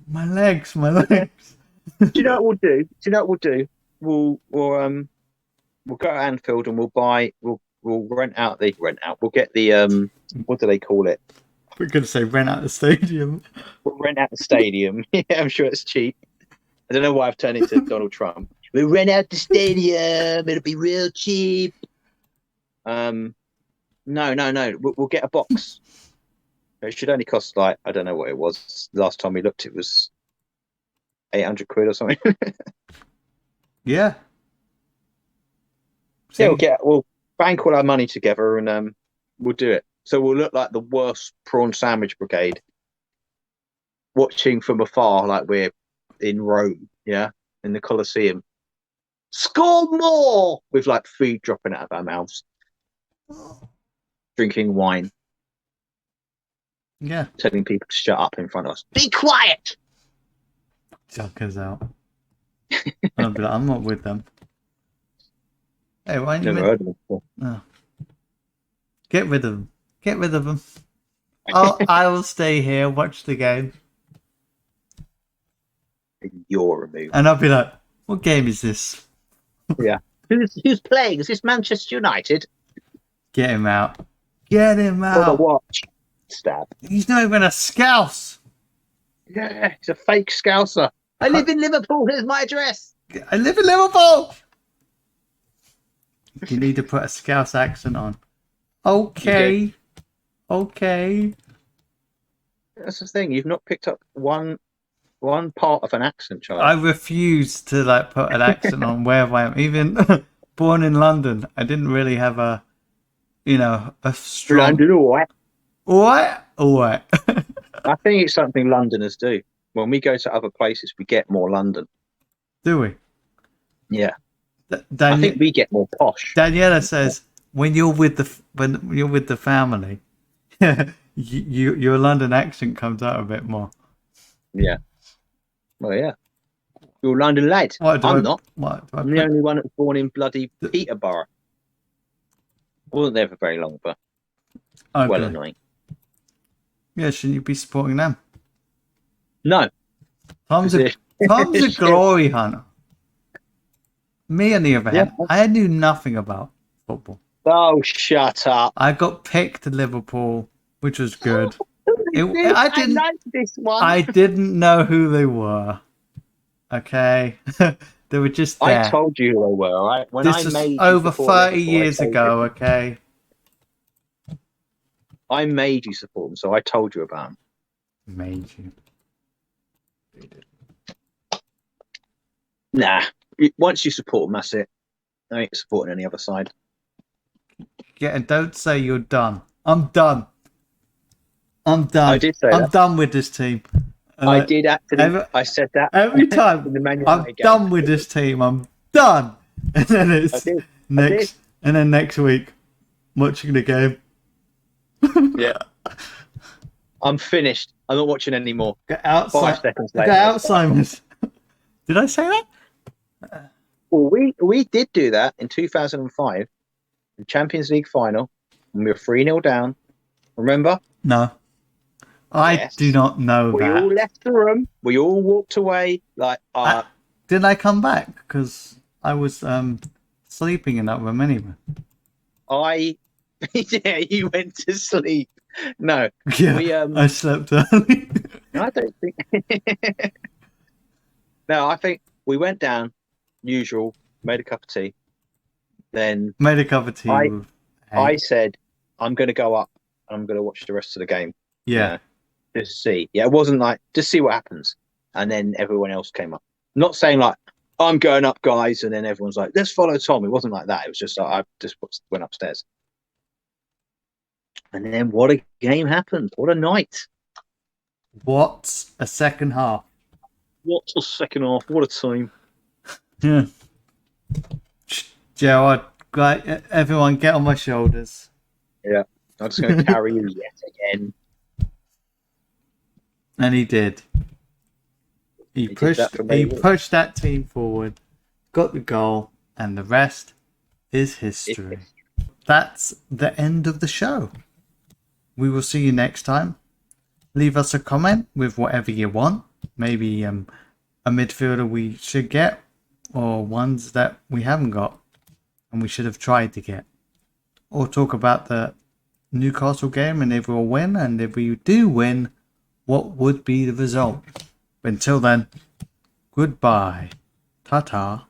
My legs, my legs. Do you know what we'll do? Do you know what we'll do? We'll go to Anfield and we'll rent out. We'll get the what do they call it? We're gonna say rent out the stadium. We'll rent out the stadium. Yeah, I'm sure it's cheap. I don't know why I've turned into Donald Trump. We'll rent out the stadium. It'll be real cheap. No. We'll get a box. It should only cost like I don't know what it was. Last time we looked, it was 800 quid or something. Yeah. Yeah, we'll bank all our money together and we'll do it. So we'll look like the worst prawn sandwich brigade, watching from afar like we're in Rome, yeah, in the Colosseum. Score more with like food dropping out of our mouths, drinking wine, Yeah. telling people to shut up in front of us. Be quiet. Junkers out. I'll be like, I'm not with them. Hey, why don't you Never heard of them before. Oh. Get rid of them. Get rid of them. I will stay here, watch the game, You're removed. and I'll be like, what game is this? Yeah. Who's playing? Is this Manchester United? Get him out. Get him For the out. watch. Stab. He's not even a scouse. Yeah, he's a fake scouser. I live in Liverpool. Here's my address. I live in Liverpool. You need to put a scouse accent on. Okay. Okay. That's the thing. You've not picked up one part of an accent, child. I refuse to like put an accent on wherever I am. Even born in London, I didn't really have a strong. London, all right. What? I think it's something Londoners do. When we go to other places, we get more London. Do we? Yeah. I think we get more posh. Daniela says when you're with the family, your London accent comes out a bit more. Yeah. Well, yeah. You're a London lad. I'm not. I'm the only one that was born in bloody Peterborough. I wasn't there for very long, but well annoying. Yeah, shouldn't you be supporting them? No. Tom's a glory hunter. Me, on the other hand, I knew nothing about football. Oh, shut up. I got picked to Liverpool, which was good. I like this one. I didn't know who they were. Okay. They were just there. I told you who they were, all right? When this was over 30 years ago, okay? I made you support them, so I told you about them. Made you. Nah. Once you support them, that's it. I ain't supporting any other side. Yeah, and don't say you're done. I'm done. I did say I'm done with this team. And I did actually. I said that every time. I'm done with this team. I'm done. And then it's next week, watching the game. Yeah. I'm finished. I'm not watching anymore. Get out. 5 seconds later. Get Alzheimer's. Did I say that? Well, we did do that in 2005, the Champions League final, when we were 3-0 down. Remember? No. I do not know that. We all left the room. We all walked away. Did I come back? Because I was sleeping in that room anyway. Yeah, you went to sleep. No. Yeah, I slept early. I don't think. No, I think we went down, usual, made a cup of tea. Then made a cup of tea. I said, I'm going to go up and I'm going to watch the rest of the game. Yeah. Just see. Yeah, it wasn't like, just see what happens. And then everyone else came up. Not saying like, I'm going up, guys. And then everyone's like, let's follow Tom. It wasn't like that. It was just like, I just went upstairs. And then what a game happened. What a night. What a second half. What a second half. What a team. Yeah. Joe, Right, everyone, get on my shoulders. Yeah, I'm just going to carry you yet again. And he did. He did that for me. pushed that team forward, got the goal, and the rest is history. That's the end of the show. We will see you next time. Leave us a comment with whatever you want. Maybe a midfielder we should get, or ones that we haven't got and we should have tried to get. Or talk about the Newcastle game and if we'll win, and if we do win, what would be the result. Until then, goodbye. Ta-ta.